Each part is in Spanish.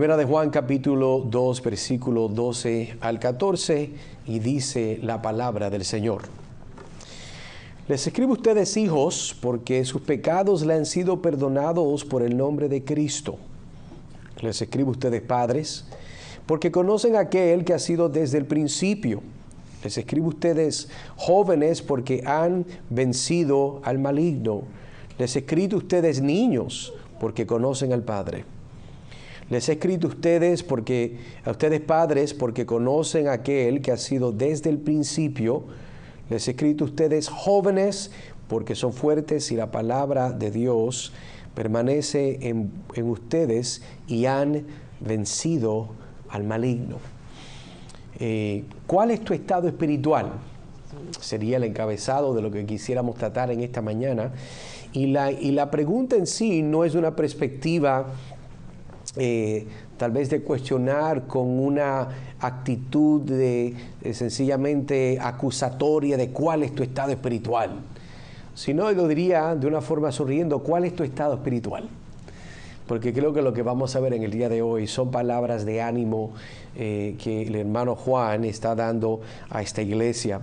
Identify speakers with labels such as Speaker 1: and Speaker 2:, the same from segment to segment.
Speaker 1: Primera de Juan capítulo 2 versículo 12 al 14 y dice la palabra del Señor. Les escribo a ustedes, hijos, porque sus pecados le han sido perdonados por el nombre de Cristo. Les escribo a ustedes, padres, porque conocen a aquel que ha sido desde el principio. Les escribo a ustedes, jóvenes, porque han vencido al maligno. Les he escrito a ustedes, niños, porque conocen al Padre. Les he escrito a ustedes, padres, porque conocen a aquel que ha sido desde el principio. Les he escrito a ustedes, jóvenes, porque son fuertes y la palabra de Dios permanece en ustedes y han vencido al maligno. ¿Cuál es tu estado espiritual? Sería el encabezado de lo que quisiéramos tratar en esta mañana. Y la pregunta en sí no es una perspectiva tal vez de cuestionar con una actitud de sencillamente acusatoria de cuál es tu estado espiritual, sino lo diría de una forma sonriendo, ¿cuál es tu estado espiritual? Porque creo que lo que vamos a ver en el día de hoy son palabras de ánimo que el hermano Juan está dando a esta iglesia.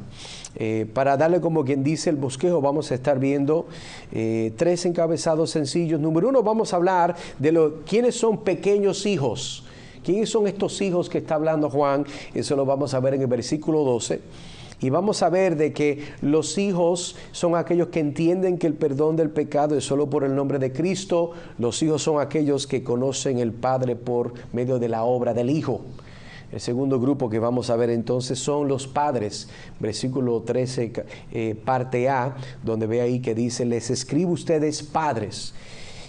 Speaker 1: Para darle, como quien dice, el bosquejo, vamos a estar viendo 3 encabezados sencillos. Número 1, vamos a hablar de quiénes son pequeños hijos. ¿Quiénes son estos hijos que está hablando Juan? Eso lo vamos a ver en el versículo 12. Y vamos a ver de que los hijos son aquellos que entienden que el perdón del pecado es solo por el nombre de Cristo. Los hijos son aquellos que conocen el Padre por medio de la obra del Hijo. El segundo grupo que vamos a ver entonces son los padres. Versículo 13, parte A, donde ve ahí que dice, les escribo a ustedes, padres.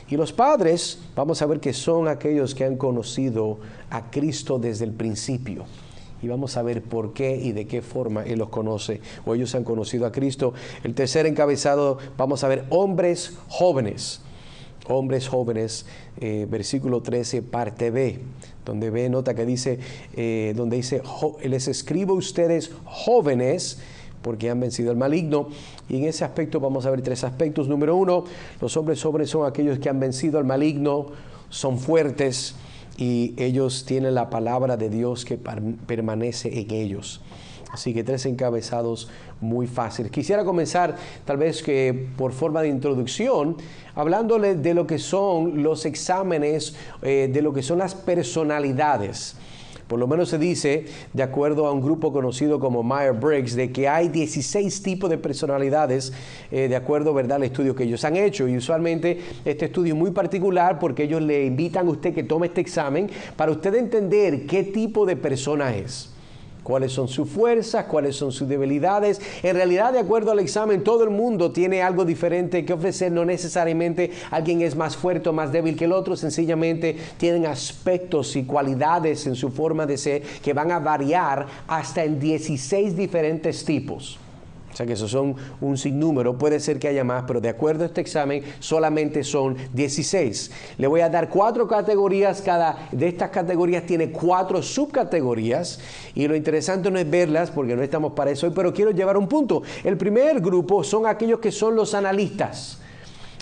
Speaker 1: Y los padres, vamos a ver que son aquellos que han conocido a Cristo desde el principio. Y vamos a ver por qué y de qué forma Él los conoce, o ellos han conocido a Cristo. El tercer encabezado, vamos a ver hombres jóvenes. Hombres jóvenes, versículo 13, parte B, donde ve, nota que dice, donde dice, les escribo a ustedes jóvenes, porque han vencido al maligno. Y en ese aspecto vamos a ver 3 aspectos. Número 1, los hombres jóvenes son aquellos que han vencido al maligno, son fuertes, y ellos tienen la palabra de Dios que permanece en ellos. Así que 3 encabezados muy fáciles. Quisiera comenzar, tal vez que por forma de introducción, hablándole de lo que son los exámenes, de lo que son las personalidades. Por lo menos se dice, de acuerdo a un grupo conocido como Myers-Briggs, de que hay 16 tipos de personalidades, de acuerdo, ¿verdad?, al estudio que ellos han hecho. Y usualmente este estudio es muy particular porque ellos le invitan a usted que tome este examen para usted entender qué tipo de persona es. ¿Cuáles son sus fuerzas? ¿Cuáles son sus debilidades? En realidad, de acuerdo al examen, todo el mundo tiene algo diferente que ofrecer. No necesariamente alguien es más fuerte o más débil que el otro. Sencillamente tienen aspectos y cualidades en su forma de ser que van a variar hasta en 16 diferentes tipos. O sea que esos son un sinnúmero, puede ser que haya más, pero de acuerdo a este examen solamente son 16. Le voy a dar 4 categorías, cada de estas categorías tiene 4 subcategorías y lo interesante no es verlas porque no estamos para eso hoy, pero quiero llevar un punto. El primer grupo son aquellos que son los analistas.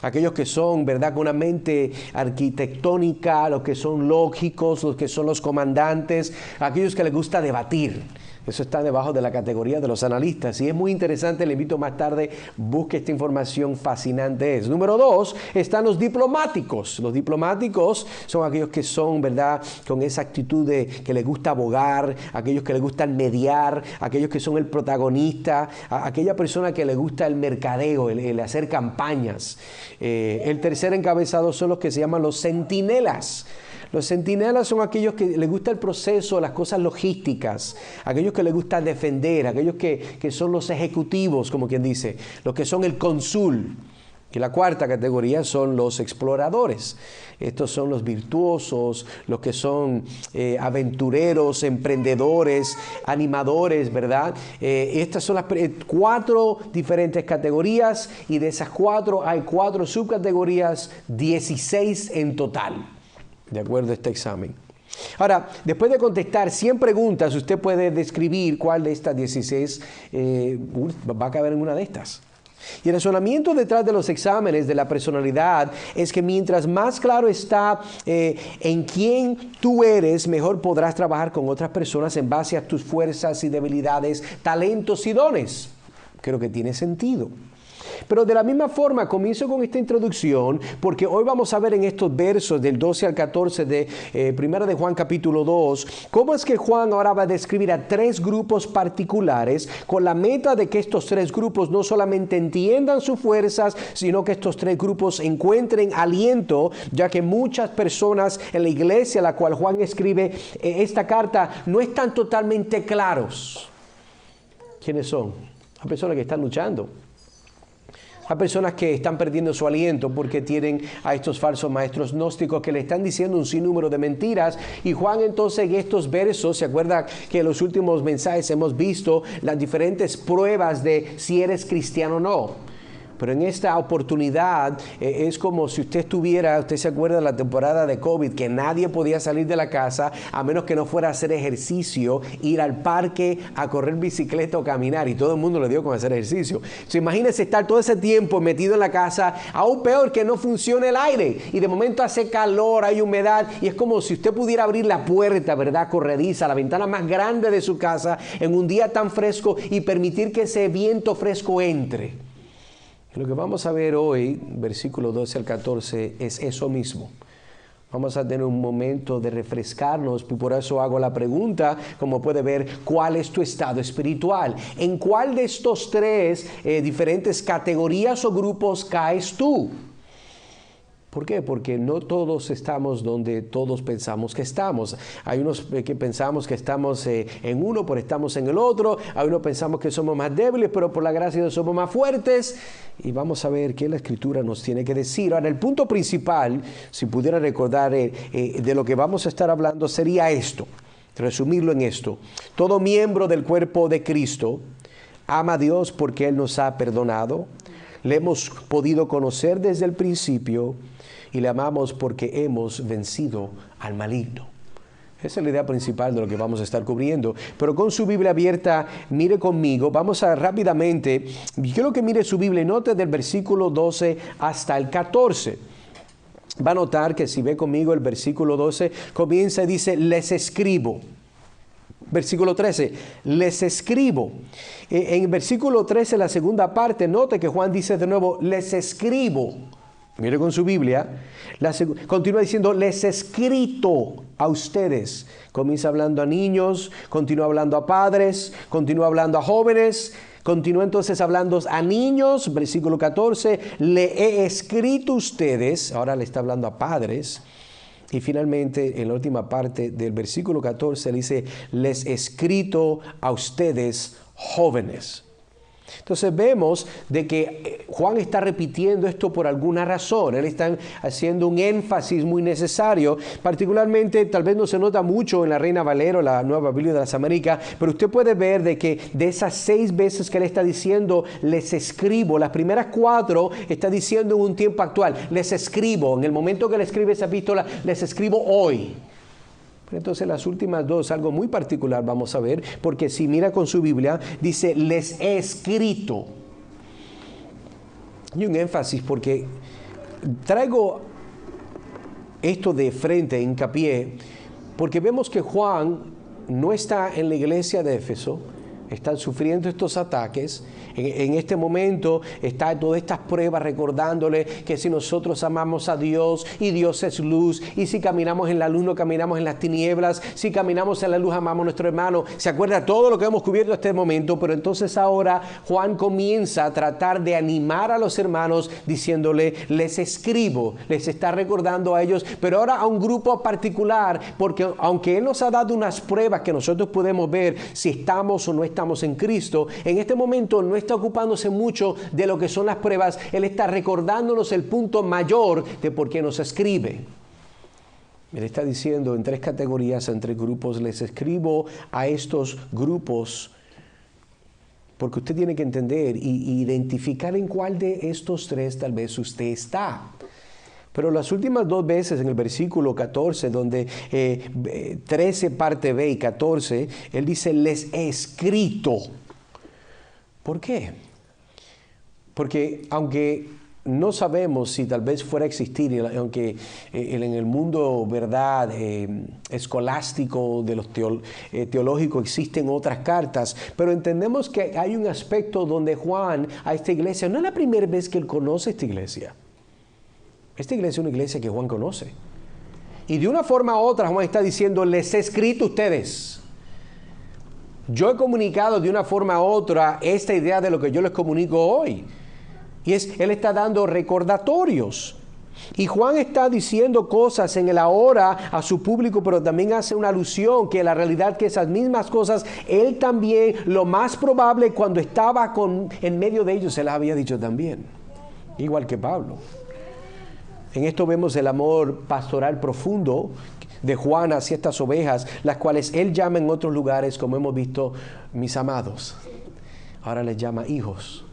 Speaker 1: Aquellos que son, ¿verdad?, con una mente arquitectónica, los que son lógicos, los que son los comandantes, aquellos que les gusta debatir. Eso está debajo de la categoría de los analistas y es muy interesante, le invito más tarde, busque esta información fascinante. Número 2, están los diplomáticos. Los diplomáticos son aquellos que son, ¿verdad?, con esa actitud de que les gusta abogar, aquellos que les gusta mediar, aquellos que son el protagonista, aquella persona que le gusta el mercadeo, el hacer campañas. El tercer encabezado son los que se llaman los centinelas. Los centinelas son aquellos que les gusta el proceso, las cosas logísticas, aquellos que les gusta defender, aquellos que son los ejecutivos, como quien dice, los que son el cónsul. Y la cuarta categoría son los exploradores. Estos son los virtuosos, los que son aventureros, emprendedores, animadores, ¿verdad? Estas son las 4 diferentes categorías y de esas 4 hay 4 subcategorías, 16 en total, de acuerdo a este examen. Ahora, después de contestar 100 preguntas, usted puede describir cuál de estas 16 va a caber en una de estas. Y el razonamiento detrás de los exámenes de la personalidad es que mientras más claro está en quién tú eres, mejor podrás trabajar con otras personas en base a tus fuerzas y debilidades, talentos y dones. Creo que tiene sentido. Pero de la misma forma, comienzo con esta introducción, porque hoy vamos a ver en estos versos del 12 al 14 de Primera de Juan capítulo 2, cómo es que Juan ahora va a describir a tres grupos particulares, con la meta de que estos tres grupos no solamente entiendan sus fuerzas, sino que estos tres grupos encuentren aliento, ya que muchas personas en la iglesia a la cual Juan escribe esta carta no están totalmente claros. ¿Quiénes son? Las personas que están luchando. Hay personas que están perdiendo su aliento porque tienen a estos falsos maestros gnósticos que le están diciendo un sinnúmero de mentiras. Y Juan entonces en estos versos, ¿se acuerda que en los últimos mensajes hemos visto las diferentes pruebas de si eres cristiano o no? Pero en esta oportunidad es como si usted se acuerda de la temporada de COVID, que nadie podía salir de la casa a menos que no fuera a hacer ejercicio, ir al parque a correr bicicleta o caminar, y todo el mundo le dio con hacer ejercicio. Imagínese estar todo ese tiempo metido en la casa, aún peor que no funcione el aire, y de momento hace calor, hay humedad, y es como si usted pudiera abrir la puerta, ¿verdad?, corrediza, la ventana más grande de su casa en un día tan fresco y permitir que ese viento fresco entre. Lo que vamos a ver hoy, versículos 12 al 14, es eso mismo. Vamos a tener un momento de refrescarnos, y por eso hago la pregunta, como puede ver, ¿cuál es tu estado espiritual? ¿En cuál de estos tres diferentes categorías o grupos caes tú? ¿Por qué? Porque no todos estamos donde todos pensamos que estamos. Hay unos que pensamos que estamos en uno, pero estamos en el otro. Hay unos que pensamos que somos más débiles, pero por la gracia de Dios somos más fuertes. Y vamos a ver qué la Escritura nos tiene que decir. Ahora, el punto principal, si pudiera recordar de lo que vamos a estar hablando, sería esto. Resumirlo en esto. Todo miembro del cuerpo de Cristo ama a Dios porque Él nos ha perdonado. Le hemos podido conocer desde el principio y le amamos porque hemos vencido al maligno. Esa es la idea principal de lo que vamos a estar cubriendo. Pero con su Biblia abierta, mire conmigo, vamos a rápidamente, quiero que mire su Biblia y note del versículo 12 hasta el 14. Va a notar que si ve conmigo el versículo 12, comienza y dice, les escribo. Versículo 13, les escribo. En el versículo 13, la segunda parte, note que Juan dice de nuevo, les escribo. Mire con su Biblia, continúa diciendo, les he escrito a ustedes. Comienza hablando a niños, continúa hablando a padres, continúa hablando a jóvenes, continúa entonces hablando a niños, versículo 14, le he escrito a ustedes, ahora le está hablando a padres. Y finalmente, en la última parte del versículo 14, le dice, les he escrito a ustedes jóvenes. Entonces vemos de que Juan está repitiendo esto por alguna razón. Él está haciendo un énfasis muy necesario. Particularmente, tal vez no se nota mucho en la Reina Valera, la Nueva Biblia de las Américas, pero usted puede ver de que de esas 6 veces que él está diciendo, les escribo, las primeras 4 está diciendo en un tiempo actual, les escribo. En el momento que le escribe esa epístola, les escribo hoy. Entonces las últimas 2, algo muy particular vamos a ver, porque si mira con su Biblia, dice, les he escrito. Y un énfasis, porque traigo esto de frente, hincapié, porque vemos que Juan no está en la iglesia de Éfeso, están sufriendo estos ataques. En este momento está todas estas pruebas recordándole que si nosotros amamos a Dios y Dios es luz, y si caminamos en la luz no caminamos en las tinieblas, si caminamos en la luz amamos a nuestro hermano. Se acuerda todo lo que hemos cubierto hasta este momento, pero entonces ahora Juan comienza a tratar de animar a los hermanos diciéndole, les escribo, les está recordando a ellos, pero ahora a un grupo particular, porque aunque Él nos ha dado unas pruebas que nosotros podemos ver si estamos o no estamos en Cristo, en este momento no está ocupándose mucho de lo que son las pruebas. Él está recordándonos el punto mayor de por qué nos escribe. Él está diciendo en 3 categorías, en 3 grupos, les escribo a estos grupos, porque usted tiene que entender y identificar en cuál de estos 3 tal vez usted está. Pero las últimas 2 veces en el versículo 14, donde 13 parte B y 14, él dice, les he escrito. ¿Por qué? Porque aunque no sabemos si tal vez fuera a existir, aunque en el mundo, ¿verdad?, escolástico, de los teológicos, existen otras cartas, pero entendemos que hay un aspecto donde Juan a esta iglesia, no es la primera vez que él conoce esta iglesia. Esta iglesia es una iglesia que Juan conoce. Y de una forma u otra Juan está diciendo, les he escrito a ustedes. Yo he comunicado de una forma u otra esta idea de lo que yo les comunico hoy. Y él está dando recordatorios. Y Juan está diciendo cosas en el ahora a su público, pero también hace una alusión que la realidad que esas mismas cosas, él también, lo más probable cuando estaba en medio de ellos, se las había dicho también. Igual que Pablo. En esto vemos el amor pastoral profundo de Juan hacia estas ovejas, las cuales él llama en otros lugares, como hemos visto, mis amados. Ahora les llama hijos.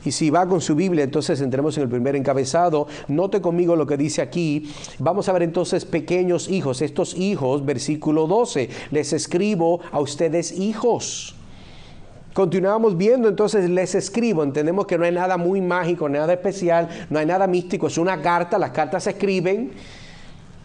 Speaker 1: Y si va con su Biblia, entonces entremos en el primer encabezado. Note conmigo lo que dice aquí. Vamos a ver entonces pequeños hijos. Estos hijos, versículo 12. Les escribo a ustedes hijos. Continuamos viendo, entonces les escribo. Entendemos que no hay nada muy mágico, nada especial, no hay nada místico. Es una carta, las cartas se escriben.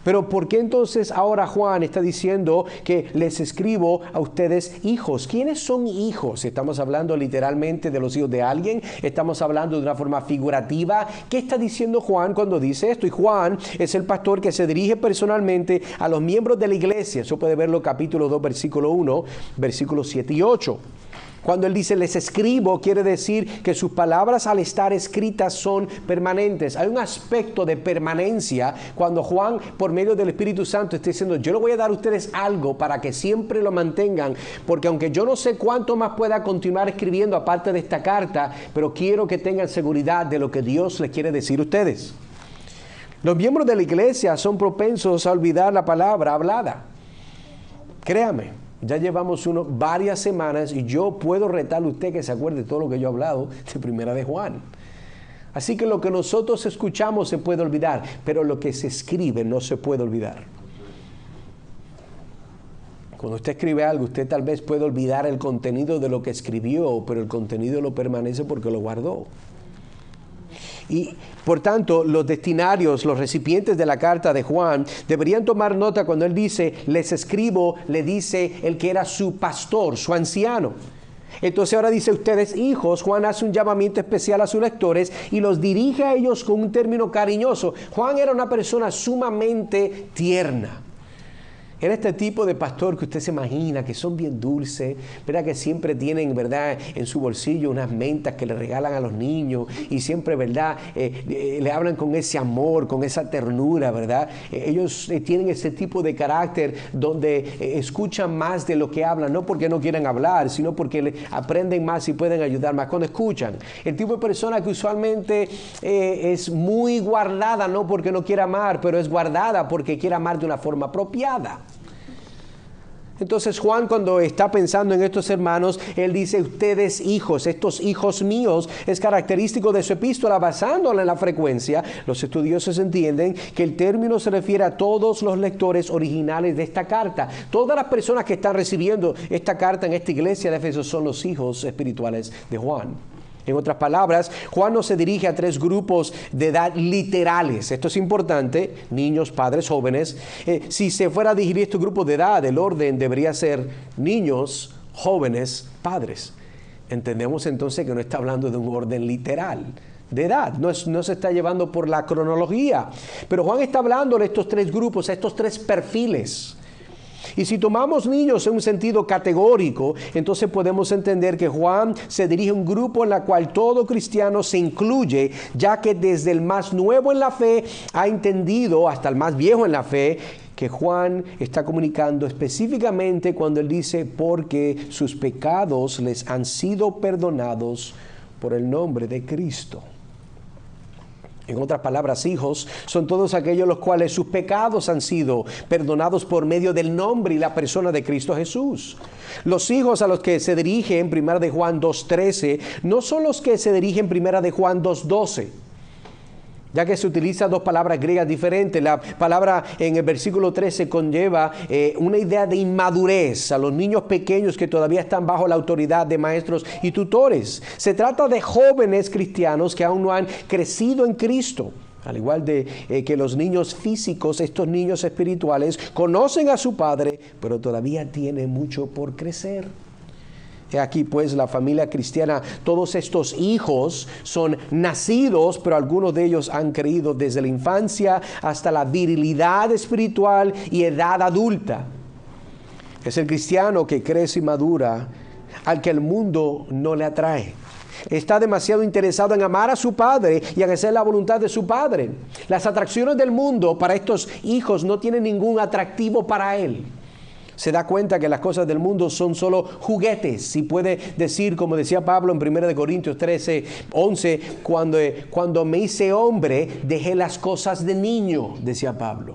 Speaker 1: Pero ¿por qué entonces ahora Juan está diciendo que les escribo a ustedes hijos? ¿Quiénes son hijos? ¿Estamos hablando literalmente de los hijos de alguien? ¿Estamos hablando de una forma figurativa? ¿Qué está diciendo Juan cuando dice esto? Y Juan es el pastor que se dirige personalmente a los miembros de la iglesia. Eso puede verlo capítulo 2, versículo 1, versículos 7 y 8. Cuando él dice les escribo, quiere decir que sus palabras al estar escritas son permanentes. Hay un aspecto de permanencia cuando Juan, por medio del Espíritu Santo, está diciendo yo le voy a dar a ustedes algo para que siempre lo mantengan, porque aunque yo no sé cuánto más pueda continuar escribiendo aparte de esta carta, pero quiero que tengan seguridad de lo que Dios les quiere decir a ustedes. Los miembros de la iglesia son propensos a olvidar la palabra hablada. Créame. Ya llevamos varias semanas y yo puedo retarle a usted que se acuerde de todo lo que yo he hablado de Primera de Juan. Así que lo que nosotros escuchamos se puede olvidar, pero lo que se escribe no se puede olvidar. Cuando usted escribe algo, usted tal vez puede olvidar el contenido de lo que escribió, pero el contenido lo permanece porque lo guardó. Y por tanto, los destinarios, los recipientes de la carta de Juan, deberían tomar nota cuando él dice, les escribo, le dice el que era su pastor, su anciano. Entonces ahora dice, ustedes hijos, Juan hace un llamamiento especial a sus lectores y los dirige a ellos con un término cariñoso. Juan era una persona sumamente tierna. Era este tipo de pastor que usted se imagina que son bien dulces, ¿verdad? Que siempre tienen, ¿verdad?, en su bolsillo unas mentas que le regalan a los niños y siempre, ¿verdad?, le hablan con ese amor, con esa ternura, ¿verdad? Ellos tienen ese tipo de carácter donde escuchan más de lo que hablan, no porque no quieran hablar, sino porque aprenden más y pueden ayudar más cuando escuchan. El tipo de persona que usualmente es muy guardada, no porque no quiera amar, pero es guardada porque quiere amar de una forma apropiada. Entonces Juan, cuando está pensando en estos hermanos, él dice, ustedes hijos, estos hijos míos, es característico de su epístola, basándola en la frecuencia. Los estudiosos entienden que el término se refiere a todos los lectores originales de esta carta. Todas las personas que están recibiendo esta carta en esta iglesia de Éfeso son los hijos espirituales de Juan. En otras palabras, Juan no se dirige a tres grupos de edad literales. Esto es importante, niños, padres, jóvenes. Si se fuera a dirigir estos grupos de edad, el orden debería ser niños, jóvenes, padres. Entendemos entonces que no está hablando de un orden literal de edad, no se está llevando por la cronología. Pero Juan está hablando de estos tres grupos, estos tres perfiles. Y si tomamos niños en un sentido categórico, entonces podemos entender que Juan se dirige a un grupo en la cual todo cristiano se incluye, ya que desde el más nuevo en la fe ha entendido, hasta el más viejo en la fe, que Juan está comunicando específicamente cuando él dice, porque sus pecados les han sido perdonados por el nombre de Cristo. En otras palabras, hijos son todos aquellos los cuales sus pecados han sido perdonados por medio del nombre y la persona de Cristo Jesús. Los hijos a los que se dirige en 1 de Juan 2:13 no son los que se dirigen en 1 de Juan 2:12. ya que se utilizan dos palabras griegas diferentes. La palabra en el versículo 13 conlleva una idea de inmadurez a los niños pequeños que todavía están bajo la autoridad de maestros y tutores. Se trata de jóvenes cristianos que aún no han crecido en Cristo. Al igual de que los niños físicos, estos niños espirituales conocen a su Padre, pero todavía tienen mucho por crecer. Aquí pues la familia cristiana, todos estos hijos son nacidos, pero algunos de ellos han creído desde la infancia hasta la virilidad espiritual y edad adulta. Es el cristiano que crece y madura, al que el mundo no le atrae. Está demasiado interesado en amar a su padre y en hacer la voluntad de su padre. Las atracciones del mundo para estos hijos no tienen ningún atractivo para él. Se da cuenta que las cosas del mundo son solo juguetes. Si puede decir, como decía Pablo en 1 Corintios 13, 11, cuando me hice hombre, dejé las cosas de niño, decía Pablo.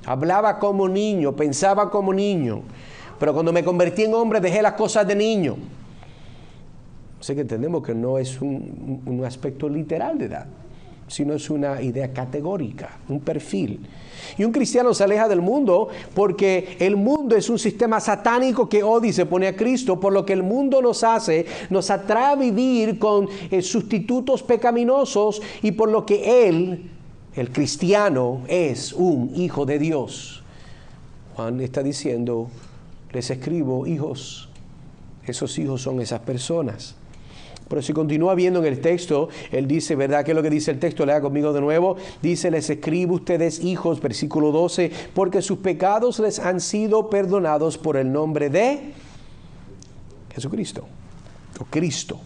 Speaker 1: Hablaba como niño, pensaba como niño, pero cuando me convertí en hombre, dejé las cosas de niño. Así que entendemos que no es un aspecto literal de edad, sino es una idea categórica, un perfil. Y un cristiano se aleja del mundo porque el mundo es un sistema satánico que odia y se pone a Cristo, por lo que el mundo nos atrae a vivir con sustitutos pecaminosos y por lo que él, el cristiano, es un hijo de Dios. Juan está diciendo, les escribo hijos, esos hijos son esas personas. Pero si continúa viendo en el texto, él dice, ¿verdad? ¿Qué es lo que dice el texto? Lea conmigo de nuevo. Dice, les escribo ustedes hijos, versículo 12, porque sus pecados les han sido perdonados por el nombre de Jesucristo, o Cristo.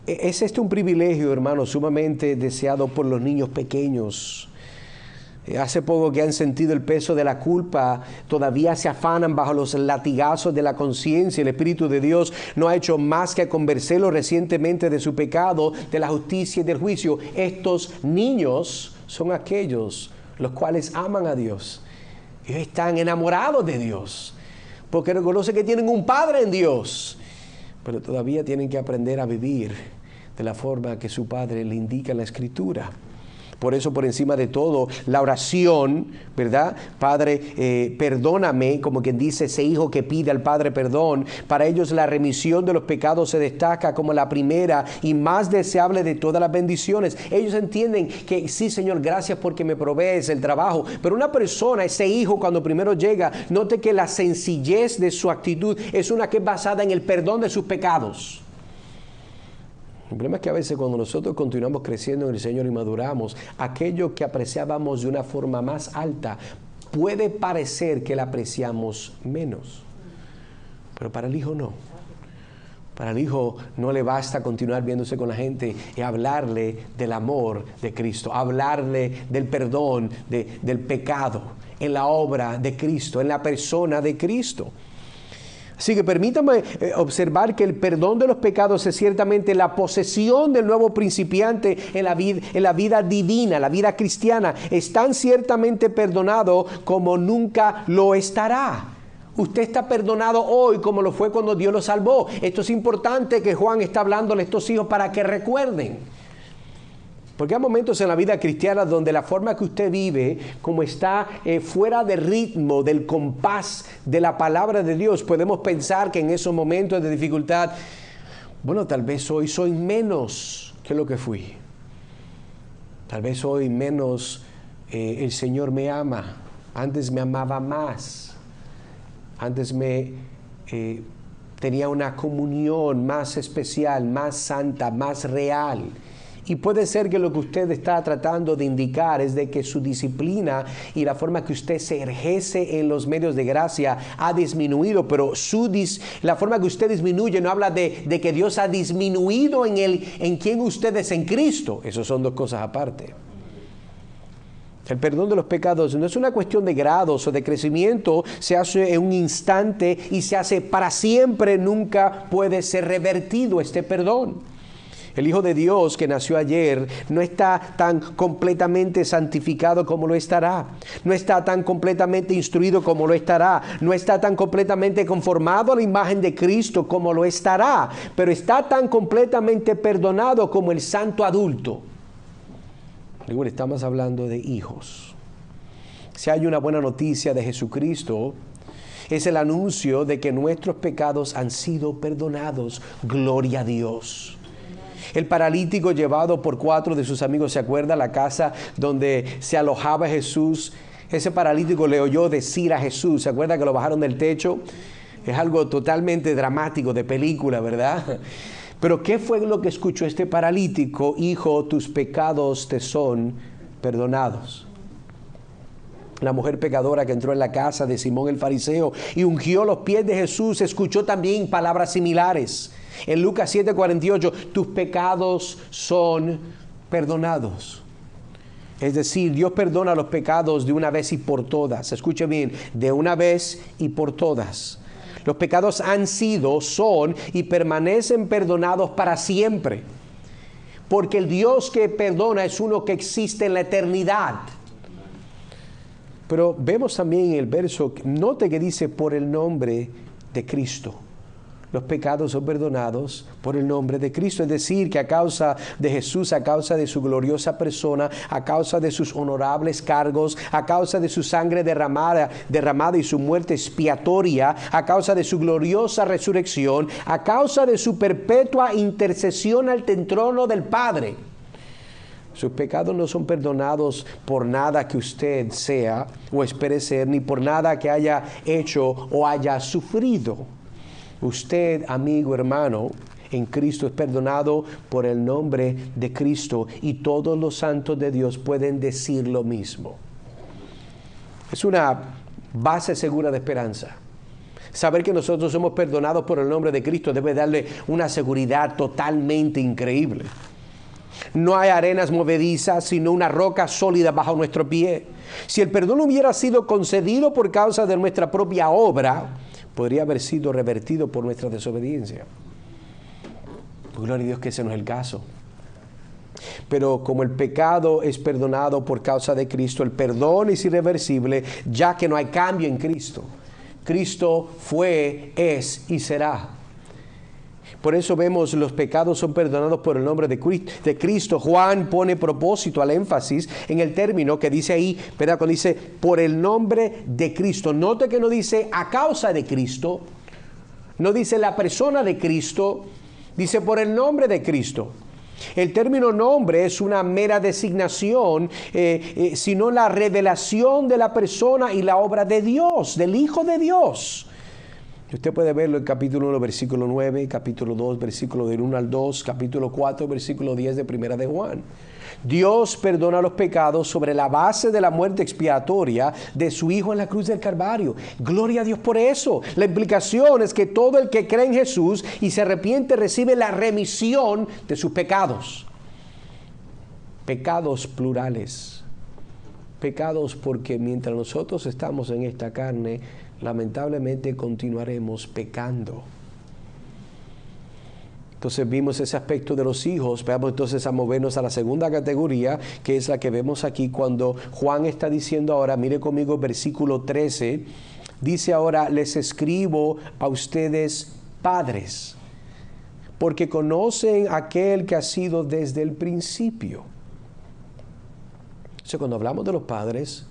Speaker 1: Es este un privilegio, hermano, sumamente deseado por los niños pequeños. Hace poco que han sentido el peso de la culpa, todavía se afanan bajo los latigazos de la conciencia. El Espíritu de Dios no ha hecho más que convencerlos recientemente de su pecado, de la justicia y del juicio. Estos niños son aquellos los cuales aman a Dios. Ellos están enamorados de Dios, porque reconocen que tienen un Padre en Dios, pero todavía tienen que aprender a vivir de la forma que su Padre le indica en la Escritura. Por eso, por encima de todo, la oración, ¿verdad? Padre, perdóname, como quien dice, ese hijo que pide al Padre perdón. Para ellos la remisión de los pecados se destaca como la primera y más deseable de todas las bendiciones. Ellos entienden que sí, Señor, gracias porque me provees el trabajo. Pero una persona, ese hijo, cuando primero llega, note que la sencillez de su actitud es una que es basada en el perdón de sus pecados. El problema es que a veces cuando nosotros continuamos creciendo en el Señor y maduramos, aquello que apreciábamos de una forma más alta puede parecer que la apreciamos menos. Pero para el hijo no. Para el hijo no le basta continuar viéndose con la gente y hablarle del amor de Cristo, hablarle del perdón, del pecado, en la obra de Cristo, en la persona de Cristo. Así que permítame observar que el perdón de los pecados es ciertamente la posesión del nuevo principiante en la vida divina, la vida cristiana. Es tan ciertamente perdonado como nunca lo estará. Usted está perdonado hoy como lo fue cuando Dios lo salvó. Esto es importante que Juan está hablándole a estos hijos para que recuerden. Porque hay momentos en la vida cristiana donde la forma que usted vive, como está fuera de ritmo, del compás de la palabra de Dios, podemos pensar que en esos momentos de dificultad, bueno, tal vez hoy soy menos que lo que fui. Tal vez hoy menos el Señor me ama. Antes me amaba más. Antes tenía una comunión más especial, más santa, más real. Y puede ser que lo que usted está tratando de indicar es de que su disciplina y la forma que usted se ejerce en los medios de gracia ha disminuido, pero la forma que usted disminuye no habla de que Dios ha disminuido en quien usted es en Cristo. Esas son dos cosas aparte. El perdón de los pecados no es una cuestión de grados o de crecimiento, se hace en un instante y se hace para siempre, nunca puede ser revertido este perdón. El Hijo de Dios que nació ayer no está tan completamente santificado como lo estará. No está tan completamente instruido como lo estará. No está tan completamente conformado a la imagen de Cristo como lo estará. Pero está tan completamente perdonado como el santo adulto. Luego estamos hablando de hijos. Si hay una buena noticia de Jesucristo, es el anuncio de que nuestros pecados han sido perdonados. Gloria a Dios. El paralítico llevado por 4 de sus amigos, ¿se acuerda? La casa donde se alojaba Jesús. Ese paralítico le oyó decir a Jesús, ¿se acuerda que lo bajaron del techo? Es algo totalmente dramático, de película, ¿verdad? Pero ¿qué fue lo que escuchó este paralítico? Hijo, tus pecados te son perdonados. La mujer pecadora que entró en la casa de Simón el fariseo y ungió los pies de Jesús, escuchó también palabras similares. En Lucas 7:48, tus pecados son perdonados. Es decir, Dios perdona los pecados de una vez y por todas. Escuche bien, de una vez y por todas. Los pecados han sido, son y permanecen perdonados para siempre. Porque el Dios que perdona es uno que existe en la eternidad. Pero vemos también en el verso, note que dice por el nombre de Cristo. Los pecados son perdonados por el nombre de Cristo. Es decir, que a causa de Jesús, a causa de su gloriosa persona, a causa de sus honorables cargos, a causa de su sangre derramada y su muerte expiatoria, a causa de su gloriosa resurrección, a causa de su perpetua intercesión ante el trono del Padre. Sus pecados no son perdonados por nada que usted sea o espere ser, ni por nada que haya hecho o haya sufrido. Usted, amigo, hermano, en Cristo es perdonado por el nombre de Cristo y todos los santos de Dios pueden decir lo mismo. Es una base segura de esperanza. Saber que nosotros somos perdonados por el nombre de Cristo debe darle una seguridad totalmente increíble. No hay arenas movedizas, sino una roca sólida bajo nuestro pie. Si el perdón hubiera sido concedido por causa de nuestra propia obra, podría haber sido revertido por nuestra desobediencia. Gloria a Dios que ese no es el caso. Pero como el pecado es perdonado por causa de Cristo, el perdón es irreversible, ya que no hay cambio en Cristo. Cristo fue, es y será. Por eso vemos los pecados son perdonados por el nombre de Cristo. Juan pone propósito al énfasis en el término que dice ahí, ¿verdad? Cuando dice por el nombre de Cristo. Note que no dice a causa de Cristo, no dice la persona de Cristo, dice por el nombre de Cristo. El término nombre es una mera designación, sino la revelación de la persona y la obra de Dios, del Hijo de Dios. Usted puede verlo en capítulo 1, versículo 9, capítulo 2, versículo del 1 al 2, capítulo 4, versículo 10 de Primera de Juan. Dios perdona los pecados sobre la base de la muerte expiatoria de su Hijo en la cruz del Calvario. Gloria a Dios por eso. La implicación es que todo el que cree en Jesús y se arrepiente recibe la remisión de sus pecados. Pecados plurales. Pecados porque mientras nosotros estamos en esta carne, lamentablemente continuaremos pecando. Entonces vimos ese aspecto de los hijos. Vamos entonces a movernos a la segunda categoría, que es la que vemos aquí cuando Juan está diciendo ahora, mire conmigo versículo 13, dice ahora, les escribo a ustedes padres, porque conocen a aquel que ha sido desde el principio. Entonces cuando hablamos de los padres,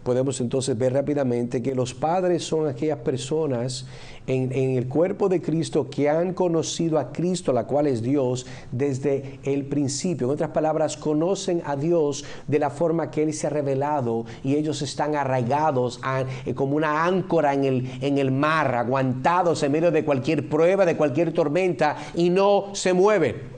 Speaker 1: podemos entonces ver rápidamente que los padres son aquellas personas en el cuerpo de Cristo que han conocido a Cristo, la cual es Dios, desde el principio. En otras palabras, conocen a Dios de la forma que Él se ha revelado y ellos están arraigados como una áncora en el mar, aguantados en medio de cualquier prueba, de cualquier tormenta y no se mueven.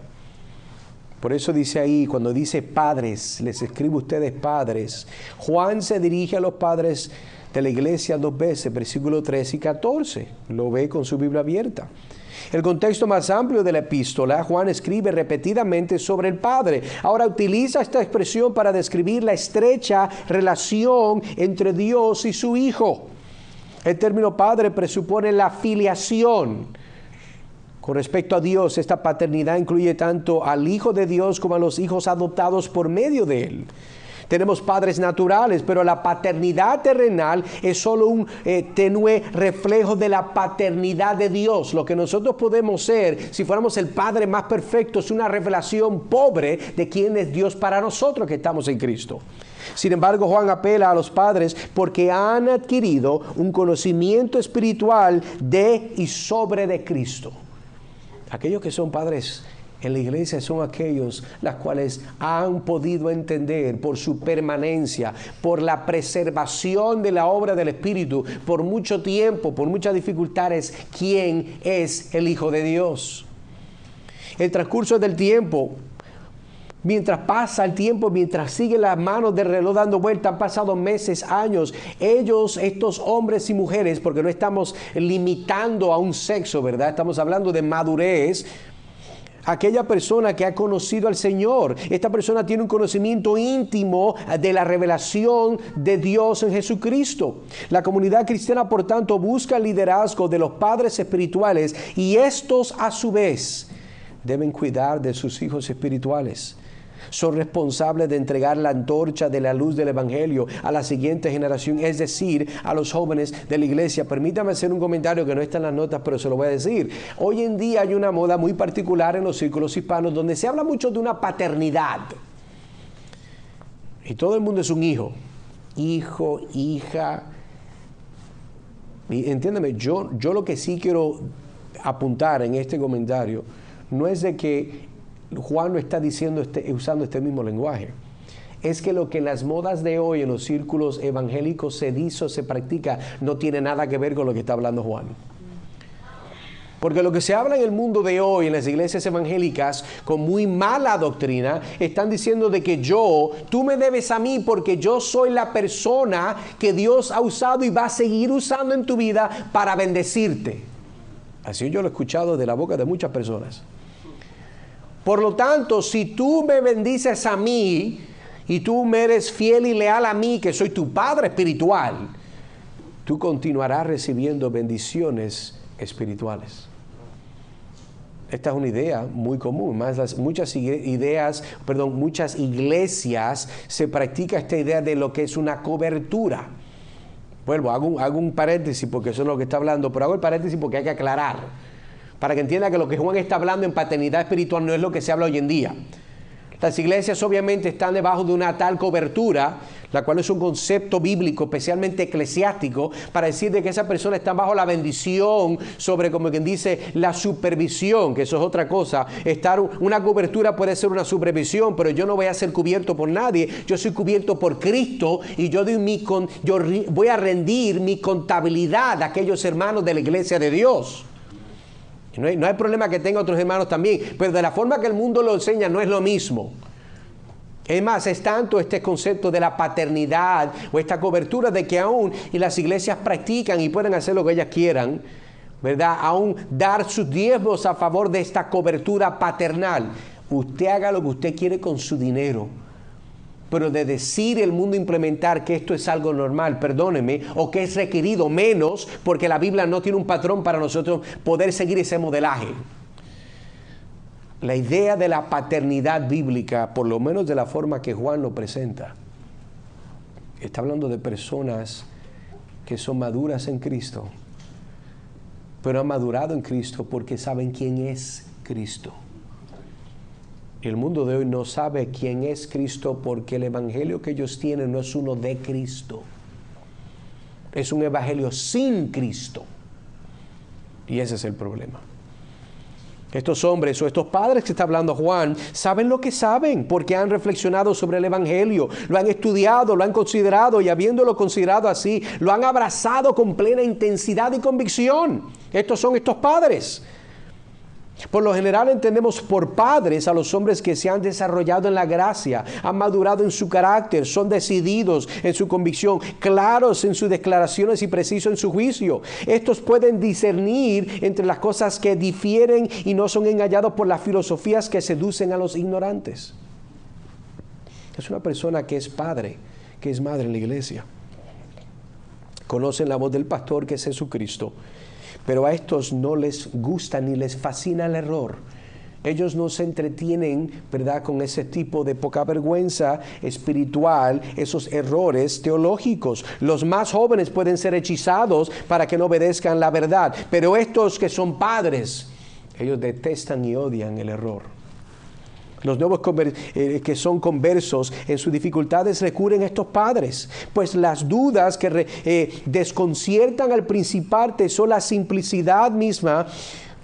Speaker 1: Por eso dice ahí, cuando dice padres, les escribo a ustedes padres. Juan se dirige a los padres de la iglesia 2 veces, versículos 13 y 14. Lo ve con su Biblia abierta. El contexto más amplio de la epístola, Juan escribe repetidamente sobre el Padre. Ahora utiliza esta expresión para describir la estrecha relación entre Dios y su Hijo. El término Padre presupone la filiación. Con respecto a Dios, esta paternidad incluye tanto al Hijo de Dios como a los hijos adoptados por medio de Él. Tenemos padres naturales, pero la paternidad terrenal es solo un tenue reflejo de la paternidad de Dios. Lo que nosotros podemos ser, si fuéramos el Padre más perfecto, es una revelación pobre de quién es Dios para nosotros que estamos en Cristo. Sin embargo, Juan apela a los padres porque han adquirido un conocimiento espiritual de y sobre de Cristo. Aquellos que son padres en la iglesia son aquellos las cuales han podido entender por su permanencia, por la preservación de la obra del Espíritu, por mucho tiempo, por muchas dificultades, quién es el Hijo de Dios. El transcurso del tiempo, mientras pasa el tiempo, mientras siguen las manos del reloj dando vuelta, han pasado meses, años. Ellos, estos hombres y mujeres, porque no estamos limitando a un sexo, ¿verdad? Estamos hablando de madurez. Aquella persona que ha conocido al Señor, esta persona tiene un conocimiento íntimo de la revelación de Dios en Jesucristo. La comunidad cristiana, por tanto, busca el liderazgo de los padres espirituales y estos, a su vez, deben cuidar de sus hijos espirituales. Son responsables de entregar la antorcha de la luz del Evangelio a la siguiente generación, es decir, a los jóvenes de la iglesia. Permítame hacer un comentario que no está en las notas, pero se lo voy a decir. Hoy en día hay una moda muy particular en los círculos hispanos donde se habla mucho de una paternidad. Y todo el mundo es un hijo, hija. Y entiéndeme, yo lo que sí quiero apuntar en este comentario no es de que Juan no está diciendo usando este mismo lenguaje. Es que lo que en las modas de hoy, en los círculos evangélicos se dice o se practica, no tiene nada que ver con lo que está hablando Juan. Porque lo que se habla en el mundo de hoy, en las iglesias evangélicas, con muy mala doctrina, están diciendo de que tú me debes a mí porque yo soy la persona que Dios ha usado y va a seguir usando en tu vida para bendecirte. Así yo lo he escuchado de la boca de muchas personas. Por lo tanto, si tú me bendices a mí y tú me eres fiel y leal a mí, que soy tu Padre espiritual, tú continuarás recibiendo bendiciones espirituales. Esta es una idea muy común. Muchas iglesias se practica esta idea de lo que es una cobertura. Vuelvo, hago un paréntesis porque eso es lo que está hablando, pero hago el paréntesis porque hay que aclarar. Para que entienda que lo que Juan está hablando en paternidad espiritual no es lo que se habla hoy en día. Las iglesias obviamente están debajo de una tal cobertura, la cual es un concepto bíblico, especialmente eclesiástico, para decir de que esa persona está bajo la bendición sobre, como quien dice, la supervisión, que eso es otra cosa. Una cobertura puede ser una supervisión, pero yo no voy a ser cubierto por nadie. Yo soy cubierto por Cristo y yo voy a rendir mi contabilidad a aquellos hermanos de la iglesia de Dios. No hay problema que tenga otros hermanos también, pero de la forma que el mundo lo enseña no es lo mismo. Es más, es tanto este concepto de la paternidad o esta cobertura de que aún y las iglesias practican y pueden hacer lo que ellas quieran, ¿verdad? Aún dar sus diezmos a favor de esta cobertura paternal. Usted haga lo que usted quiere con su dinero. Pero de decir el mundo implementar que esto es algo normal, perdóneme, o que es requerido menos, porque la Biblia no tiene un patrón para nosotros poder seguir ese modelaje. La idea de la paternidad bíblica, por lo menos de la forma que Juan lo presenta, está hablando de personas que son maduras en Cristo, pero han madurado en Cristo porque saben quién es Cristo. El mundo de hoy no sabe quién es Cristo porque el evangelio que ellos tienen no es uno de Cristo. Es un evangelio sin Cristo. Y ese es el problema. Estos hombres o estos padres que está hablando Juan saben lo que saben porque han reflexionado sobre el evangelio, lo han estudiado, lo han considerado y habiéndolo considerado así, lo han abrazado con plena intensidad y convicción. Estos son estos padres. Por lo general entendemos por padres a los hombres que se han desarrollado en la gracia, han madurado en su carácter, son decididos en su convicción, claros en sus declaraciones y precisos en su juicio. Estos pueden discernir entre las cosas que difieren y no son engañados por las filosofías que seducen a los ignorantes. Es una persona que es padre, que es madre en la iglesia. Conocen la voz del pastor que es Jesucristo. Pero a estos no les gusta ni les fascina el error. Ellos no se entretienen, ¿verdad?, con ese tipo de poca vergüenza espiritual, esos errores teológicos. Los más jóvenes pueden ser hechizados para que no obedezcan la verdad, pero estos que son padres, ellos detestan y odian el error. Los nuevos que son conversos en sus dificultades recurren a estos padres, pues las dudas que desconciertan al principarte son la simplicidad misma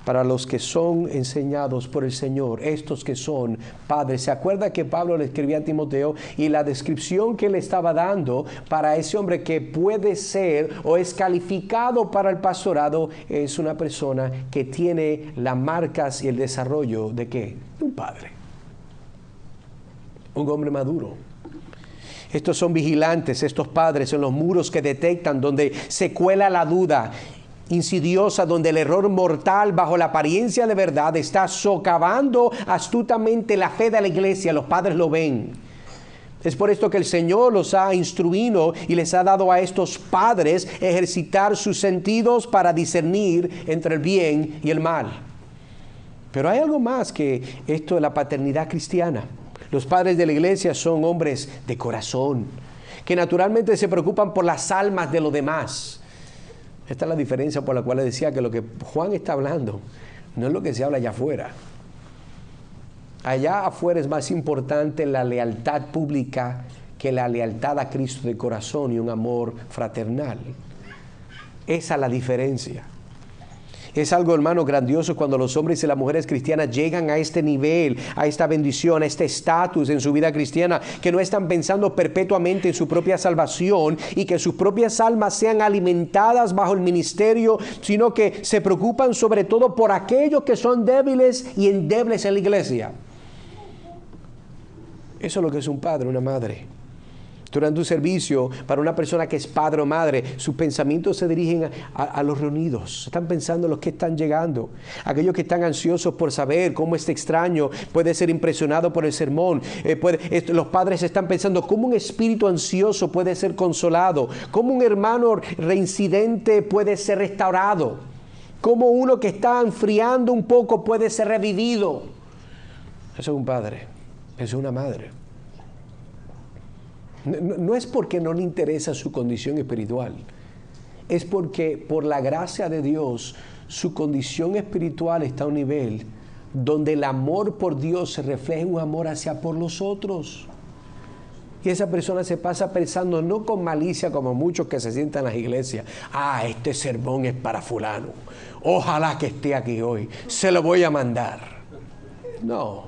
Speaker 1: para los que son enseñados por el Señor, estos que son padres. ¿Se acuerda que Pablo le escribía a Timoteo y la descripción que le estaba dando para ese hombre que puede ser o es calificado para el pastorado es una persona que tiene las marcas y el desarrollo de ¿qué? De un padre, un hombre maduro. Estos son vigilantes, estos padres en los muros que detectan donde se cuela la duda insidiosa, donde el error mortal bajo la apariencia de verdad está socavando astutamente la fe de la iglesia. Los padres lo ven. Es por esto que el Señor los ha instruido y les ha dado a estos padres ejercitar sus sentidos para discernir entre el bien y el mal. Pero hay algo más que esto de la paternidad cristiana. Los padres de la iglesia son hombres de corazón, que naturalmente se preocupan por las almas de los demás. Esta es la diferencia por la cual les decía que lo que Juan está hablando no es lo que se habla allá afuera. Allá afuera es más importante la lealtad pública que la lealtad a Cristo de corazón y un amor fraternal. Esa es la diferencia. Es algo, hermano, grandioso cuando los hombres y las mujeres cristianas llegan a este nivel, a esta bendición, a este estatus en su vida cristiana, que no están pensando perpetuamente en su propia salvación y que sus propias almas sean alimentadas bajo el ministerio, sino que se preocupan sobre todo por aquellos que son débiles y endebles en la iglesia. Eso es lo que es un padre, una madre. Durante un servicio, para una persona que es padre o madre, sus pensamientos se dirigen a los reunidos. Están pensando en los que están llegando. Aquellos que están ansiosos por saber cómo este extraño puede ser impresionado por el sermón. Los padres están pensando cómo un espíritu ansioso puede ser consolado. Cómo un hermano reincidente puede ser restaurado. Cómo uno que está enfriando un poco puede ser revivido. Eso es un padre. Eso es una madre. No es porque no le interesa su condición espiritual, es porque por la gracia de Dios su condición espiritual está a un nivel donde el amor por Dios se refleja en un amor hacia por los otros. Y esa persona se pasa pensando no con malicia como muchos que se sientan en las iglesias. Este sermón es para fulano. Ojalá que esté aquí hoy. Se lo voy a mandar. No,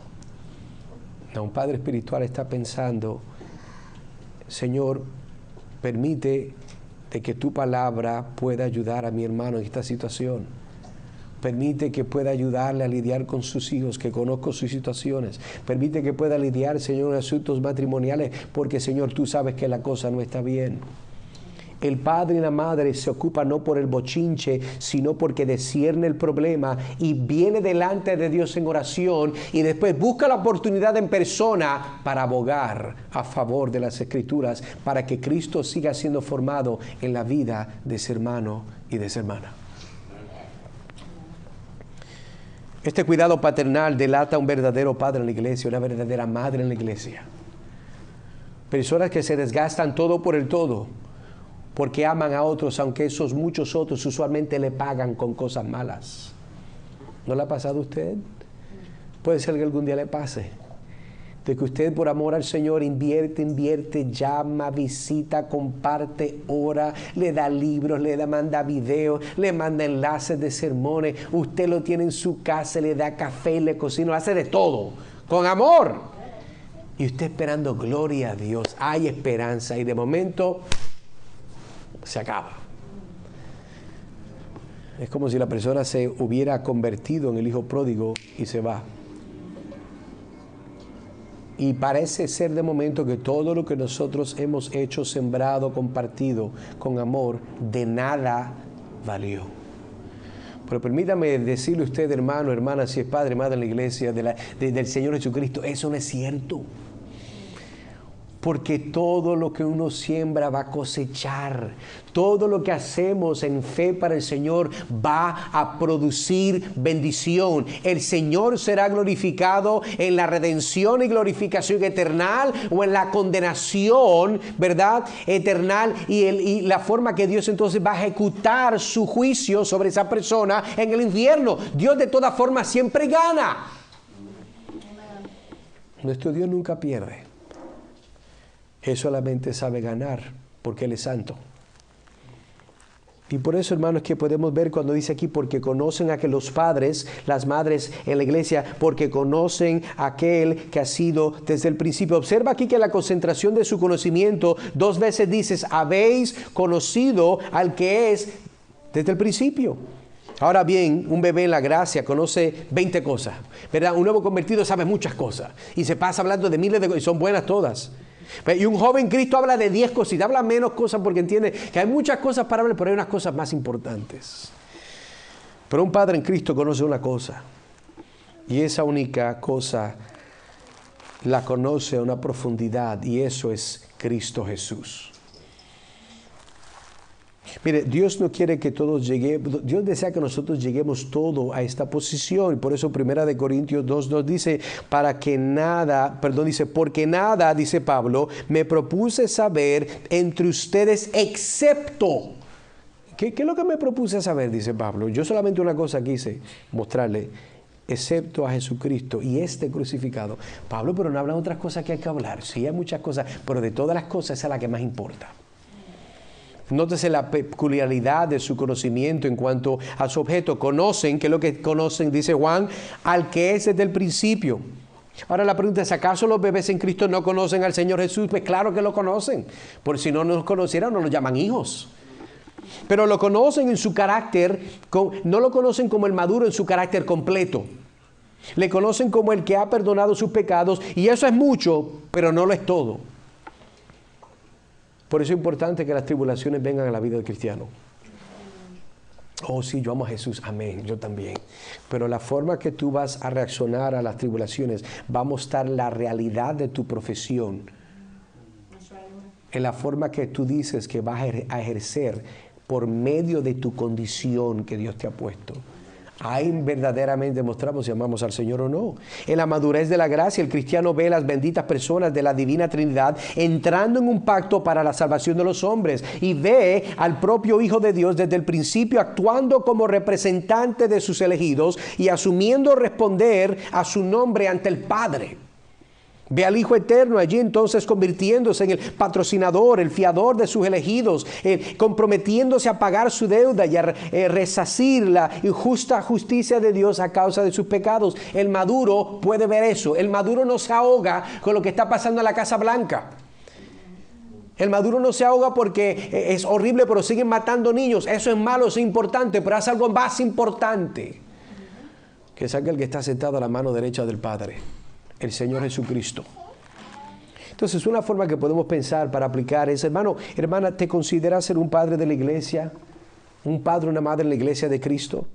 Speaker 1: un padre espiritual está pensando: Señor, permite de que tu palabra pueda ayudar a mi hermano en esta situación. Permite que pueda ayudarle a lidiar con sus hijos, que conozco sus situaciones. Permite que pueda lidiar, Señor, en asuntos matrimoniales, porque, Señor, tú sabes que la cosa no está bien. El padre y la madre se ocupan no por el bochinche, sino porque discierne el problema y viene delante de Dios en oración y después busca la oportunidad en persona para abogar a favor de las Escrituras, para que Cristo siga siendo formado en la vida de ese hermano y de esa hermana. Este cuidado paternal delata un verdadero padre en la iglesia, una verdadera madre en la iglesia. Personas que se desgastan todo por el todo, porque aman a otros, aunque esos muchos otros usualmente le pagan con cosas malas. ¿No le ha pasado a usted? Puede ser que algún día le pase. De que usted por amor al Señor invierte, llama, visita, comparte, ora, le da libros, manda videos, le manda enlaces de sermones. Usted lo tiene en su casa, le da café, le cocina, hace de todo, con amor. Y usted esperando, gloria a Dios, hay esperanza. Y de momento se acaba. Es como si la persona se hubiera convertido en el hijo pródigo y se va. Y parece ser de momento que todo lo que nosotros hemos hecho, sembrado, compartido con amor, de nada valió. Pero permítame decirle a usted, hermano, hermana, si es padre, madre en la iglesia del Señor Jesucristo, eso no es cierto. Porque todo lo que uno siembra va a cosechar. Todo lo que hacemos en fe para el Señor va a producir bendición. El Señor será glorificado en la redención y glorificación eternal o en la condenación, ¿verdad? Eternal y la forma que Dios entonces va a ejecutar su juicio sobre esa persona en el infierno. Dios de todas formas siempre gana. Nuestro Dios nunca pierde. Él solamente sabe ganar porque Él es santo. Y por eso, hermanos, que podemos ver cuando dice aquí, porque conocen a que los padres, las madres en la iglesia, porque conocen a aquel que ha sido desde el principio. Observa aquí que la concentración de su conocimiento, 2 veces dices, habéis conocido al que es desde el principio. Ahora bien, un bebé en la gracia conoce 20 cosas, ¿verdad? Un nuevo convertido sabe muchas cosas y se pasa hablando de miles de cosas y son buenas todas. Y un joven Cristo habla de 10 cosas y habla menos cosas porque entiende que hay muchas cosas para hablar, pero hay unas cosas más importantes. Pero un padre en Cristo conoce una cosa y esa única cosa la conoce a una profundidad y eso es Cristo Jesús. Mire, Dios no quiere que todos lleguemos, Dios desea que nosotros lleguemos todo a esta posición. Y por eso 1 Corintios 2:2 dice, porque nada, dice Pablo, me propuse saber entre ustedes excepto. ¿Qué es lo que me propuse saber? Dice Pablo. Yo solamente una cosa quise mostrarle, excepto a Jesucristo y este crucificado. Pablo, pero no hablan otras cosas que hay que hablar. Sí, hay muchas cosas, pero de todas las cosas esa es la que más importa. Nótese la peculiaridad de su conocimiento en cuanto a su objeto. Conocen, ¿qué es lo que conocen? Dice Juan, al que es desde el principio. Ahora la pregunta es, ¿acaso los bebés en Cristo no conocen al Señor Jesús? Pues claro que lo conocen. Por si no nos conocieran, no lo llaman hijos. Pero lo conocen en su carácter, no lo conocen como el maduro en su carácter completo. Le conocen como el que ha perdonado sus pecados y eso es mucho, pero no lo es todo. Por eso es importante que las tribulaciones vengan a la vida del cristiano. Oh, sí, yo amo a Jesús. Amén, yo también. Pero la forma que tú vas a reaccionar a las tribulaciones va a mostrar la realidad de tu profesión. En la forma que tú dices que vas a ejercer por medio de tu condición que Dios te ha puesto. Ahí verdaderamente demostramos si amamos al Señor o no. En la madurez de la gracia, el cristiano ve las benditas personas de la Divina Trinidad entrando en un pacto para la salvación de los hombres y ve al propio Hijo de Dios desde el principio actuando como representante de sus elegidos y asumiendo responder a su nombre ante el Padre. Ve al Hijo Eterno allí entonces convirtiéndose en el patrocinador, el fiador de sus elegidos, comprometiéndose a pagar su deuda y a resarcir la injusta justicia de Dios a causa de sus pecados. El maduro puede ver eso. El maduro no se ahoga con lo que está pasando en la Casa Blanca. El maduro no se ahoga porque es horrible, pero siguen matando niños. Eso es malo, eso es importante, pero es algo más importante, que es aquel que está sentado a la mano derecha del Padre, el Señor Jesucristo. Entonces, una forma que podemos pensar para aplicar es, hermano, hermana, ¿te consideras ser un padre de la iglesia? ¿Un padre o una madre en la iglesia de Cristo?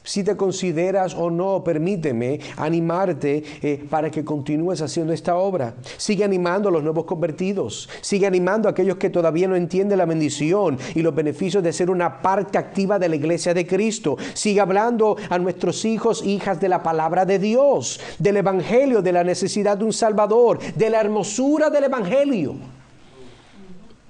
Speaker 1: Si te consideras o no, permíteme animarte para que continúes haciendo esta obra. Sigue animando a los nuevos convertidos. Sigue animando a aquellos que todavía no entienden la bendición y los beneficios de ser una parte activa de la iglesia de Cristo. Sigue hablando a nuestros hijos e hijas de la palabra de Dios, del evangelio, de la necesidad de un Salvador, de la hermosura del evangelio.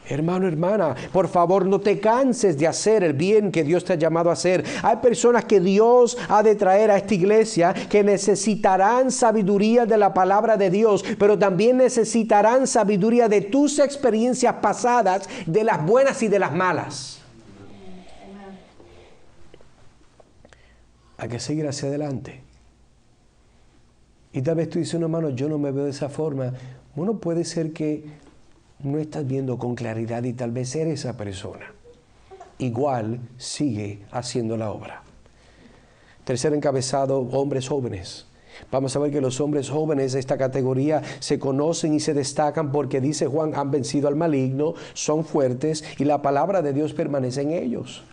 Speaker 1: Hermano, hermana, por favor no te canses de hacer el bien que Dios te ha llamado a hacer. Hay personas que Dios ha de traer a esta iglesia que necesitarán sabiduría de la palabra de Dios, pero también necesitarán sabiduría de tus experiencias pasadas, de las buenas y de las malas. Hay que seguir hacia adelante. Y tal vez tú dices, no, hermano, yo no me veo de esa forma. Bueno, puede ser que no estás viendo con claridad y tal vez eres esa persona. Igual sigue haciendo la obra. Tercer encabezado, hombres jóvenes. Vamos a ver que los hombres jóvenes de esta categoría se conocen y se destacan porque dice Juan, han vencido al maligno, son fuertes y la palabra de Dios permanece en ellos.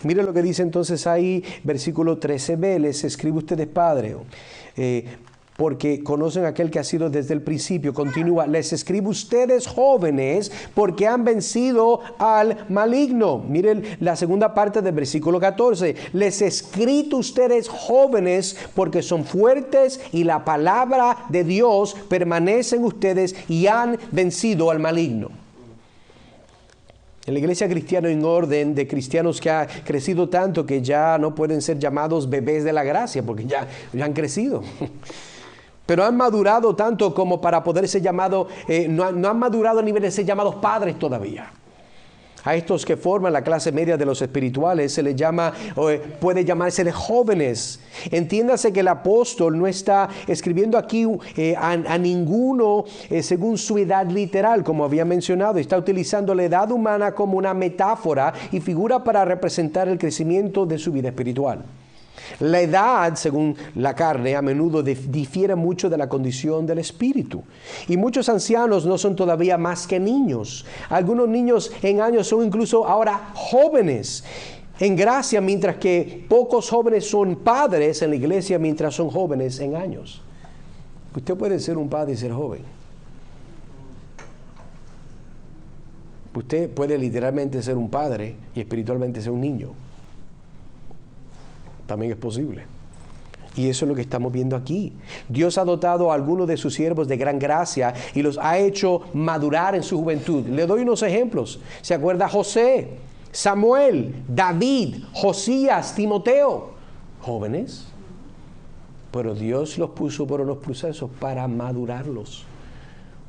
Speaker 1: Mire lo que dice entonces ahí, versículo 13b, les escribe ustedes, Padre. porque conocen a aquel que ha sido desde el principio. Continúa, les escribo ustedes jóvenes porque han vencido al maligno. Miren la segunda parte del versículo 14. Les he escrito ustedes jóvenes porque son fuertes y la palabra de Dios permanece en ustedes y han vencido al maligno. En la iglesia cristiana en orden de cristianos que ha crecido tanto que ya no pueden ser llamados bebés de la gracia porque ya han crecido. Pero han madurado tanto como para poder ser llamados, no han madurado a nivel de ser llamados padres todavía. A estos que forman la clase media de los espirituales se les llama, puede llamársele jóvenes. Entiéndase que el apóstol no está escribiendo aquí a ninguno según su edad literal, como había mencionado. Está utilizando la edad humana como una metáfora y figura para representar el crecimiento de su vida espiritual. La edad, según la carne, a menudo difiere mucho de la condición del espíritu. Y muchos ancianos no son todavía más que niños. Algunos niños en años son incluso ahora jóvenes en gracia, mientras que pocos jóvenes son padres en la iglesia mientras son jóvenes en años. Usted puede ser un padre y ser joven. Usted puede literalmente ser un padre y espiritualmente ser un niño. También es posible. Y eso es lo que estamos viendo aquí. Dios ha dotado a algunos de sus siervos de gran gracia y los ha hecho madurar en su juventud. Le doy unos ejemplos. ¿Se acuerda José, Samuel, David, Josías, Timoteo? Jóvenes. Pero Dios los puso por unos procesos para madurarlos.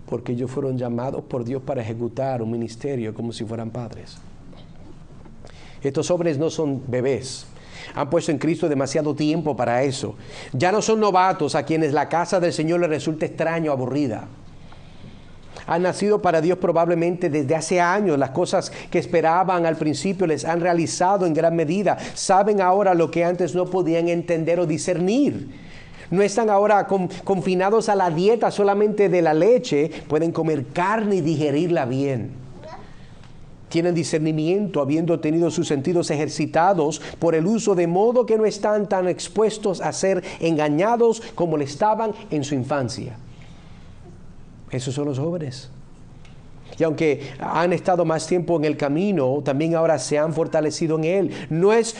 Speaker 1: Porque ellos fueron llamados por Dios para ejecutar un ministerio como si fueran padres. Estos jóvenes no son bebés. Han puesto en Cristo demasiado tiempo para eso. Ya no son novatos a quienes la casa del Señor les resulta extraña o aburrida. Han nacido para Dios probablemente desde hace años. Las cosas que esperaban al principio les han realizado en gran medida. Saben ahora lo que antes no podían entender o discernir. No están ahora confinados a la dieta solamente de la leche. Pueden comer carne y digerirla bien. Tienen discernimiento, habiendo tenido sus sentidos ejercitados por el uso, de modo que no están tan expuestos a ser engañados como lo estaban en su infancia. Esos son los jóvenes. Y aunque han estado más tiempo en el camino, también ahora se han fortalecido en él. No es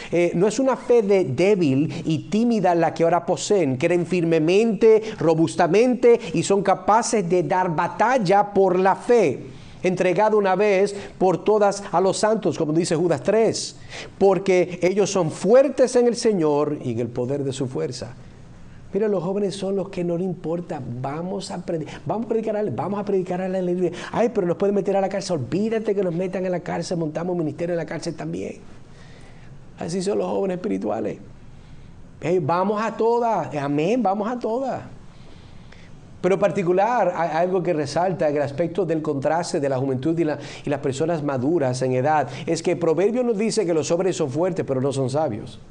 Speaker 1: una fe débil y tímida la que ahora poseen. Creen firmemente, robustamente y son capaces de dar batalla por la fe. Entregado una vez por todas a los santos, como dice Judas 3, porque ellos son fuertes en el Señor y en el poder de su fuerza. Mira, los jóvenes son los que no le importa. Vamos a predicar a la alegría. Ay, pero nos pueden meter a la cárcel. Olvídate que nos metan en la cárcel, montamos ministerio en la cárcel también. Así son los jóvenes espirituales. Hey, vamos a todas, amén, vamos a todas. Pero en particular hay algo que resalta el aspecto del contraste de la juventud y las personas maduras en edad. Es que Proverbio nos dice que los hombres son fuertes, pero no son sabios.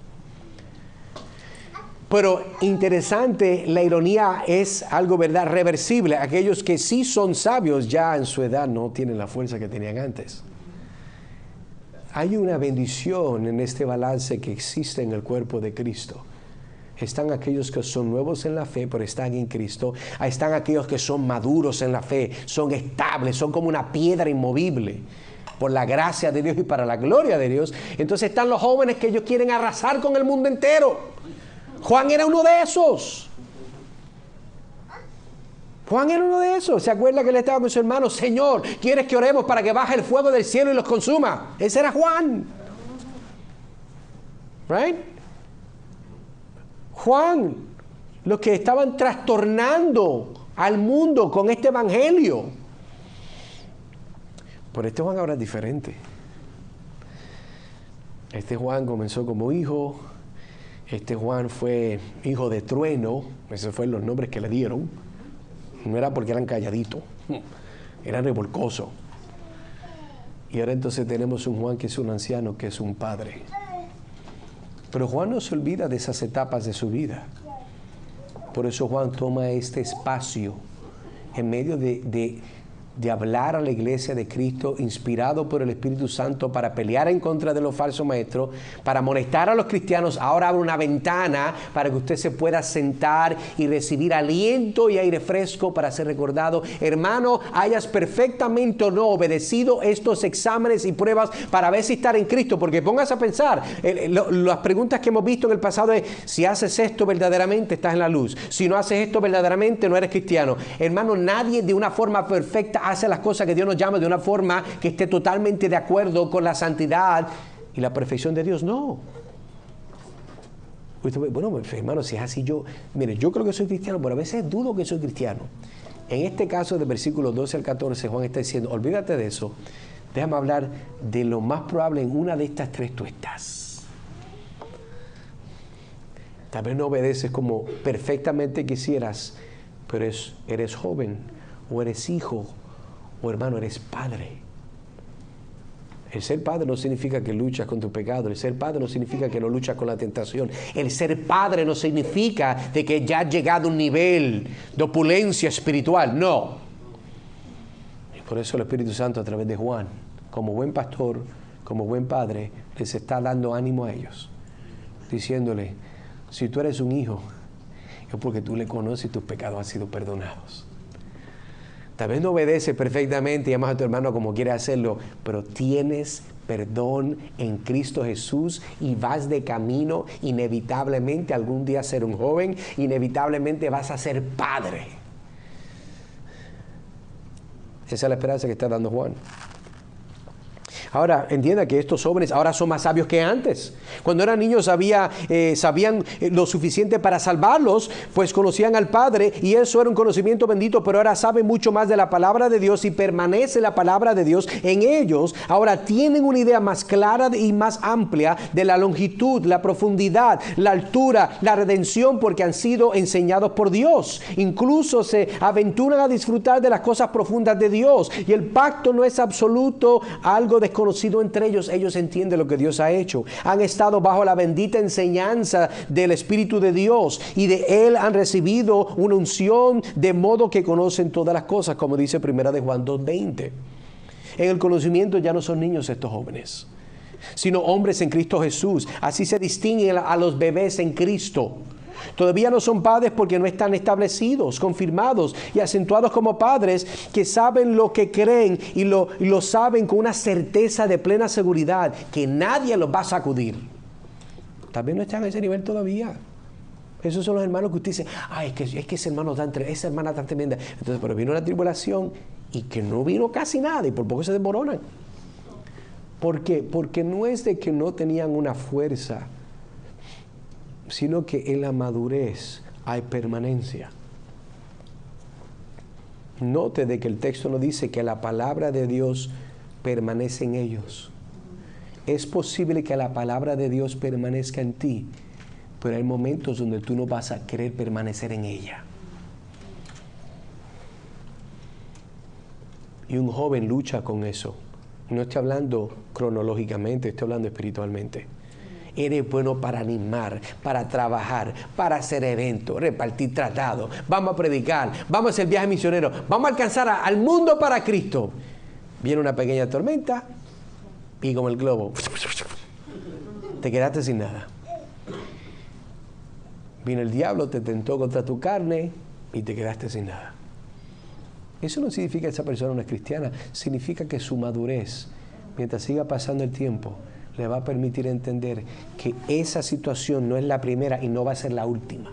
Speaker 1: Pero interesante, la ironía es algo, ¿verdad?, reversible. Aquellos que sí son sabios ya en su edad no tienen la fuerza que tenían antes. Hay una bendición en este balance que existe en el cuerpo de Cristo. Están aquellos que son nuevos en la fe, pero están en Cristo. Están aquellos que son maduros en la fe, son estables, son como una piedra inmovible, por la gracia de Dios y para la gloria de Dios. Entonces están los jóvenes que ellos quieren arrasar con el mundo entero. Juan era uno de esos. Juan era uno de esos. ¿Se acuerda que él estaba con su hermano? Señor, ¿quieres que oremos para que baje el fuego del cielo y los consuma? Ese era Juan. Right? Juan, los que estaban trastornando al mundo con este evangelio. Pero este Juan ahora es diferente. Este Juan comenzó como hijo. Este Juan fue hijo de trueno. Esos fueron los nombres que le dieron. No era porque eran calladitos, eran revolcosos. Y ahora entonces tenemos un Juan que es un anciano, que es un padre. Pero Juan no se olvida de esas etapas de su vida. Por eso Juan toma este espacio en medio de de hablar a la iglesia de Cristo, inspirado por el Espíritu Santo para pelear en contra de los falsos maestros, para molestar a los cristianos. Ahora abre una ventana para que usted se pueda sentar y recibir aliento y aire fresco para ser recordado. Hermano, hayas perfectamente o no obedecido estos exámenes y pruebas para ver si estar en Cristo, porque pongas a pensar, las preguntas que hemos visto en el pasado es, si haces esto verdaderamente estás en la luz, si no haces esto verdaderamente no eres cristiano. Hermano, nadie de una forma perfecta hace las cosas que Dios nos llama de una forma que esté totalmente de acuerdo con la santidad y la perfección de Dios. No. Bueno, hermano, si es así, mire, yo creo que soy cristiano, pero a veces dudo que soy cristiano. En este caso, de versículos 12 al 14, Juan está diciendo, olvídate de eso, déjame hablar de lo más probable. En una de estas tres tú estás. Tal vez no obedeces como perfectamente quisieras, pero eres joven, o eres hijo, o hermano, eres padre. El ser padre no significa que luchas con tu pecado. El ser padre no significa que no luchas con la tentación. El ser padre no significa de que ya has llegado a un nivel de opulencia espiritual. No. Y por eso el Espíritu Santo, a través de Juan, como buen pastor, como buen padre, les está dando ánimo a ellos, diciéndole, si tú eres un hijo, es porque tú le conoces y tus pecados han sido perdonados. Tal vez no obedeces perfectamente y amas a tu hermano como quieres hacerlo, pero tienes perdón en Cristo Jesús y vas de camino inevitablemente algún día a ser un joven, inevitablemente vas a ser padre. Esa es la esperanza que está dando Juan. Ahora, entienda que estos jóvenes ahora son más sabios que antes. Cuando eran niños sabían lo suficiente para salvarlos, pues conocían al Padre y eso era un conocimiento bendito, pero ahora saben mucho más de la palabra de Dios y permanece la palabra de Dios en ellos. Ahora tienen una idea más clara y más amplia de la longitud, la profundidad, la altura, la redención, porque han sido enseñados por Dios. Incluso se aventuran a disfrutar de las cosas profundas de Dios y el pacto no es absoluto, algo desconocido entre ellos. Ellos entienden lo que Dios ha hecho. Han estado bajo la bendita enseñanza del Espíritu de Dios y de Él han recibido una unción de modo que conocen todas las cosas, como dice 1 de Juan 2:20. En el conocimiento ya no son niños estos jóvenes, sino hombres en Cristo Jesús. Así se distinguen a los bebés en Cristo. Todavía no son padres porque no están establecidos, confirmados y acentuados como padres que saben lo que creen y lo saben con una certeza de plena seguridad que nadie los va a sacudir. Tal vez no están a ese nivel todavía. Esos son los hermanos que usted dice, es que ese hermano esa hermana tan tremenda. Entonces, pero vino una tribulación y que no vino casi nada y por poco se desmoronan. ¿Por qué? Porque no es de que no tenían una fuerza, sino que en la madurez hay permanencia. Note de que el texto nos dice que la palabra de Dios permanece en ellos. Es posible que la palabra de Dios permanezca en ti, pero hay momentos donde tú no vas a querer permanecer en ella. Y un joven lucha con eso. No estoy hablando cronológicamente, estoy hablando espiritualmente. Eres bueno para animar, para trabajar, para hacer eventos, repartir tratados. Vamos a predicar, vamos a hacer viaje misionero, vamos a alcanzar al mundo para Cristo. Viene una pequeña tormenta y como el globo, te quedaste sin nada. Vino el diablo, te tentó contra tu carne y te quedaste sin nada. Eso no significa que esa persona no es cristiana, significa que su madurez, mientras siga pasando el tiempo, le va a permitir entender que esa situación no es la primera y no va a ser la última.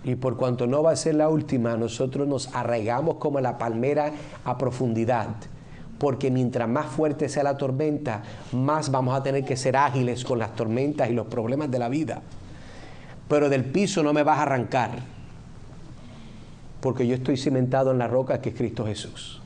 Speaker 1: Y por cuanto no va a ser la última, nosotros nos arraigamos como la palmera a profundidad. Porque mientras más fuerte sea la tormenta, más vamos a tener que ser ágiles con las tormentas y los problemas de la vida. Pero del piso no me vas a arrancar, porque yo estoy cimentado en la roca que es Cristo Jesús.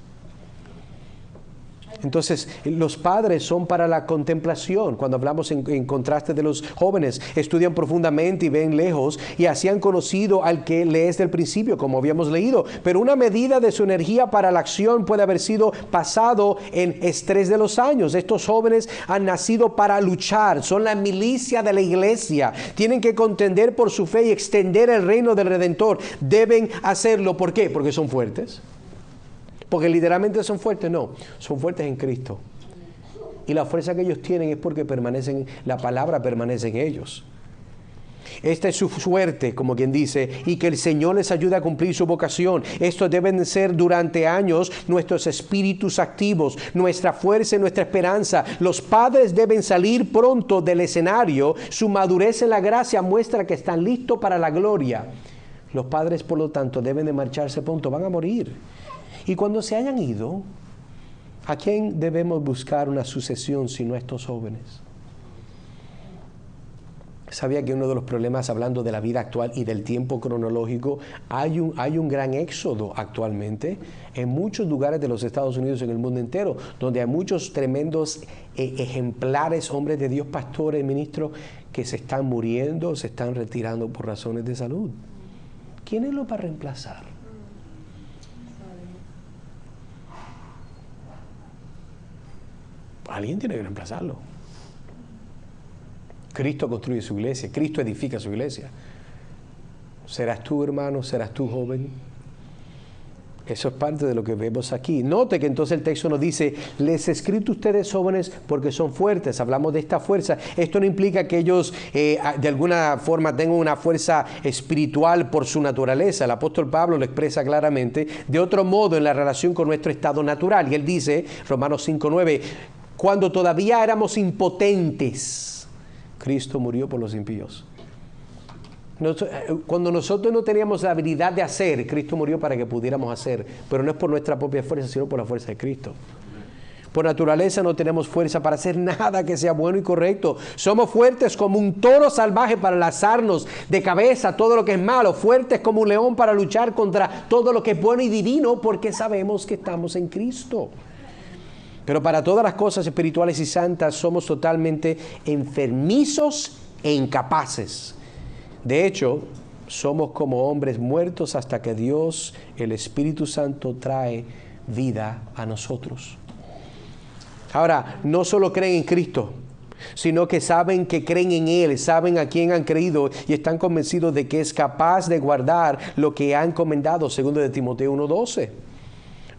Speaker 1: Entonces, los padres son para la contemplación. Cuando hablamos en contraste de los jóvenes, estudian profundamente y ven lejos y así han conocido al que le es del principio, como habíamos leído. Pero una medida de su energía para la acción puede haber sido pasado en estrés de los años. Estos jóvenes han nacido para luchar, son la milicia de la iglesia. Tienen que contender por su fe y extender el reino del Redentor. Deben hacerlo. ¿Por qué? Porque son fuertes. Porque literalmente son fuertes, no, son fuertes en Cristo. Y la fuerza que ellos tienen es porque permanecen, la palabra permanece en ellos. Esta es su suerte, como quien dice, y que el Señor les ayude a cumplir su vocación. Estos deben ser durante años nuestros espíritus activos, nuestra fuerza y nuestra esperanza. Los padres deben salir pronto del escenario. Su madurez en la gracia muestra que están listos para la gloria. Los padres, por lo tanto, deben de marcharse pronto, van a morir. Y cuando se hayan ido, ¿a quién debemos buscar una sucesión si no a estos jóvenes? Sabía que uno de los problemas, hablando de la vida actual y del tiempo cronológico, hay un gran éxodo actualmente en muchos lugares de los Estados Unidos, en el mundo entero, donde hay muchos tremendos ejemplares, hombres de Dios, pastores, ministros, que se están muriendo, se están retirando por razones de salud. ¿Quién los va a reemplazar? Alguien tiene que reemplazarlo. Cristo construye su iglesia, Cristo edifica su iglesia. ¿Serás tú, hermano? ¿Serás tú, joven? Eso es parte de lo que vemos aquí. Note que entonces el texto nos dice, les he escrito a ustedes jóvenes porque son fuertes. Hablamos de esta fuerza. Esto no implica que ellos de alguna forma tengan una fuerza espiritual por su naturaleza. El apóstol Pablo lo expresa claramente de otro modo en la relación con nuestro estado natural. Y él dice, Romanos 5:9, cuando todavía éramos impotentes, Cristo murió por los impíos. Cuando nosotros no teníamos la habilidad de hacer, Cristo murió para que pudiéramos hacer, pero no es por nuestra propia fuerza, sino por la fuerza de Cristo. Por naturaleza no tenemos fuerza para hacer nada que sea bueno y correcto. Somos fuertes como un toro salvaje para lanzarnos de cabeza a todo lo que es malo, fuertes como un león para luchar contra todo lo que es bueno y divino, porque sabemos que estamos en Cristo. Pero para todas las cosas espirituales y santas somos totalmente enfermizos e incapaces. De hecho, somos como hombres muertos hasta que Dios, el Espíritu Santo, trae vida a nosotros. Ahora, no solo creen en Cristo, sino que saben que creen en Él, saben a quién han creído y están convencidos de que es capaz de guardar lo que ha encomendado, segundo de Timoteo 1:12.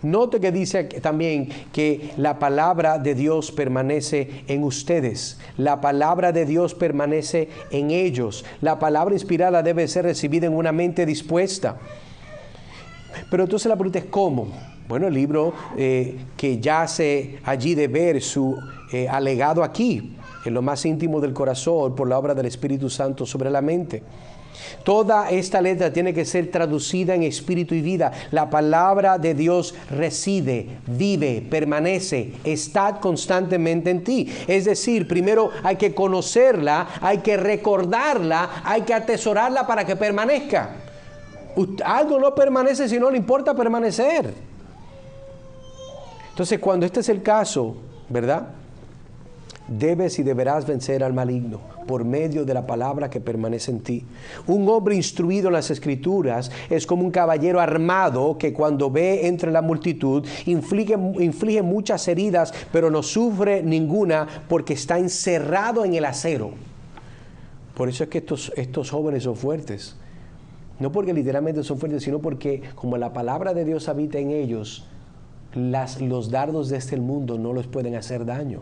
Speaker 1: Note que dice también que la palabra de Dios permanece en ustedes. La palabra de Dios permanece en ellos. La palabra inspirada debe ser recibida en una mente dispuesta. Pero entonces la pregunta es ¿cómo? Bueno, el libro que yace allí de ver su alegado aquí, en lo más íntimo del corazón, por la obra del Espíritu Santo sobre la mente. Toda esta letra tiene que ser traducida en espíritu y vida. La palabra de Dios reside, vive, permanece, está constantemente en ti. Es decir, primero hay que conocerla, hay que recordarla, hay que atesorarla para que permanezca. Algo no permanece si no le importa permanecer. Entonces, cuando este es el caso, ¿verdad? Debes y deberás vencer al maligno por medio de la palabra que permanece en ti. Un hombre instruido en las Escrituras es como un caballero armado que cuando ve entre la multitud inflige muchas heridas, pero no sufre ninguna porque está encerrado en el acero. Por eso es que estos jóvenes son fuertes. No porque literalmente son fuertes, sino porque como la palabra de Dios habita en ellos, los dardos de este mundo no les pueden hacer daño.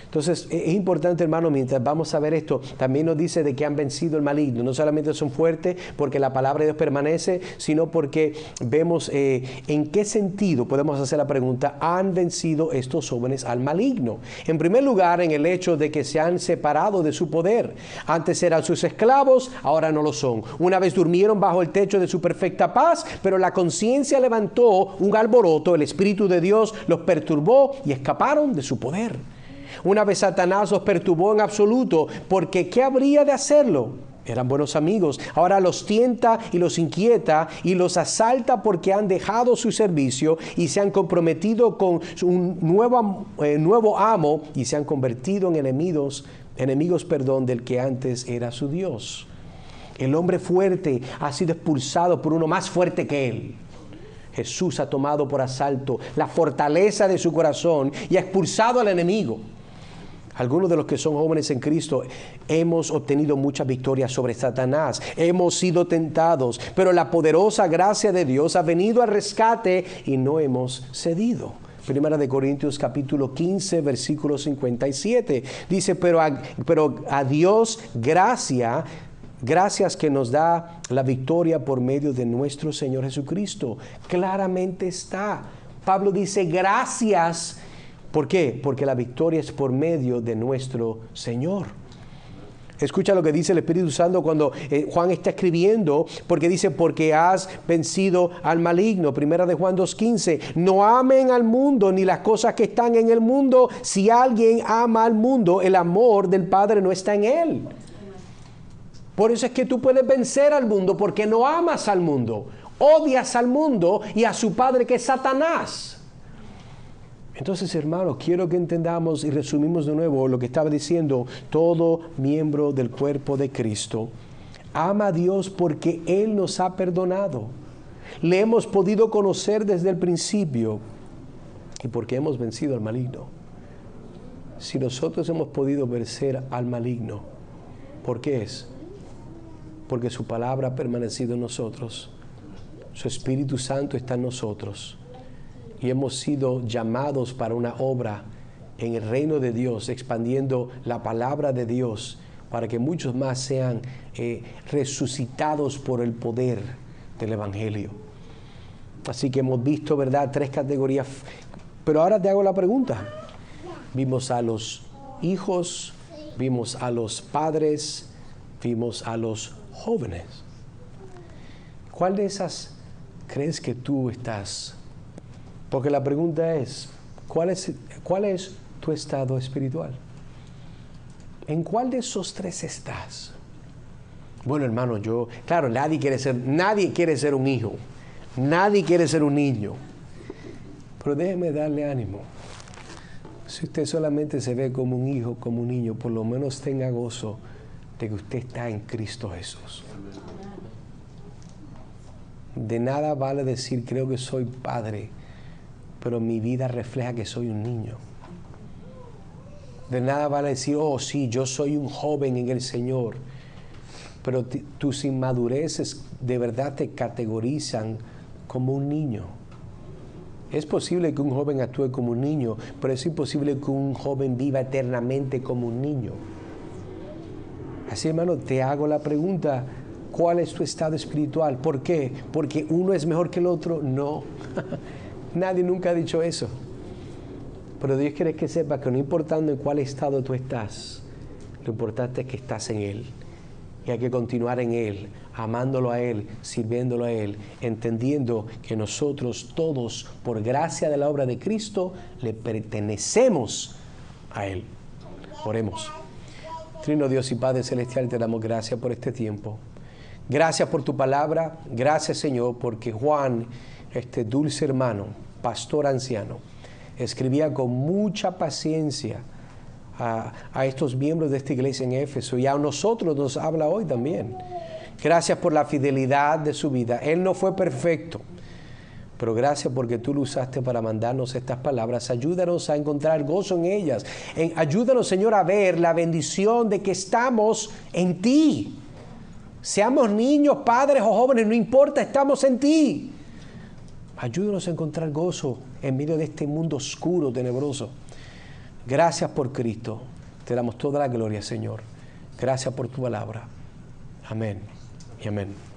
Speaker 1: Entonces, es importante, hermano, mientras vamos a ver esto, también nos dice de que han vencido el maligno. No solamente son fuertes porque la palabra de Dios permanece, sino porque vemos en qué sentido, podemos hacer la pregunta, han vencido estos jóvenes al maligno. En primer lugar, en el hecho de que se han separado de su poder. Antes eran sus esclavos, ahora no lo son. Una vez durmieron bajo el techo de su perfecta paz, pero la conciencia levantó un alboroto, el Espíritu de Dios los perturbó y escaparon de su poder. Una vez Satanás los perturbó en absoluto, porque ¿qué habría de hacerlo? Eran buenos amigos. Ahora los tienta y los inquieta y los asalta porque han dejado su servicio y se han comprometido con un nuevo amo y se han convertido en enemigos del que antes era su Dios. El hombre fuerte ha sido expulsado por uno más fuerte que él. Jesús ha tomado por asalto la fortaleza de su corazón y ha expulsado al enemigo. Algunos de los que son jóvenes en Cristo hemos obtenido muchas victorias sobre Satanás. Hemos sido tentados, pero la poderosa gracia de Dios ha venido al rescate y no hemos cedido. Primera de Corintios capítulo 15, versículo 57. Dice, pero a Dios gracias que nos da la victoria por medio de nuestro Señor Jesucristo. Claramente está. Pablo dice gracias. ¿Por qué? Porque la victoria es por medio de nuestro Señor. Escucha lo que dice el Espíritu Santo cuando Juan está escribiendo, porque dice, porque has vencido al maligno. Primera de Juan 2:15. No amen al mundo ni las cosas que están en el mundo. Si alguien ama al mundo, el amor del Padre no está en él. Por eso es que tú puedes vencer al mundo, porque no amas al mundo. Odias al mundo y a su padre, que es Satanás. Entonces, hermanos, quiero que entendamos y resumimos de nuevo lo que estaba diciendo. Todo miembro del cuerpo de Cristo ama a Dios porque Él nos ha perdonado. Le hemos podido conocer desde el principio y porque hemos vencido al maligno. Si nosotros hemos podido vencer al maligno, ¿por qué es? Porque su palabra ha permanecido en nosotros. Su Espíritu Santo está en nosotros. Y hemos sido llamados para una obra en el reino de Dios, expandiendo la palabra de Dios para que muchos más sean resucitados por el poder del Evangelio. Así que hemos visto, ¿verdad?, 3 categorías. Pero ahora te hago la pregunta. Vimos a los hijos, vimos a los padres, vimos a los jóvenes. ¿Cuál de esas crees que tú estás? Porque la pregunta es, ¿cuál es tu estado espiritual? ¿En cuál de esos 3 estás? Bueno, hermano, claro, nadie quiere ser un hijo, nadie quiere ser un niño. Pero déjeme darle ánimo. Si usted solamente se ve como un hijo, como un niño, por lo menos tenga gozo de que usted está en Cristo Jesús. De nada vale decir, creo que soy padre, pero mi vida refleja que soy un niño. De nada vale decir, oh sí, yo soy un joven en el Señor, pero tus inmadureces de verdad te categorizan como un niño. Es posible que un joven actúe como un niño, pero es imposible que un joven viva eternamente como un niño. Así, hermano, te hago la pregunta, ¿cuál es tu estado espiritual? ¿Por qué? ¿Porque uno es mejor que el otro? No. Nadie nunca ha dicho eso. Pero Dios quiere que sepas que no importando en cuál estado tú estás, lo importante es que estás en Él. Y hay que continuar en Él, amándolo a Él, sirviéndolo a Él, entendiendo que nosotros todos, por gracia de la obra de Cristo, le pertenecemos a Él. Oremos. Trino Dios y Padre Celestial, te damos gracias por este tiempo. Gracias por tu palabra. Gracias, Señor, porque Juan, este dulce hermano, pastor anciano, escribía con mucha paciencia a estos miembros de esta iglesia en Éfeso, y a nosotros nos habla hoy también. Gracias por la fidelidad de su vida. Él no fue perfecto, pero gracias porque tú lo usaste para mandarnos estas palabras. Ayúdanos a encontrar gozo en ellas. Ayúdanos, Señor, a ver la bendición de que estamos en ti. Seamos niños, padres o jóvenes, no importa, estamos en ti. Ayúdanos a encontrar gozo en medio de este mundo oscuro, tenebroso. Gracias por Cristo. Te damos toda la gloria, Señor. Gracias por tu palabra. Amén y amén.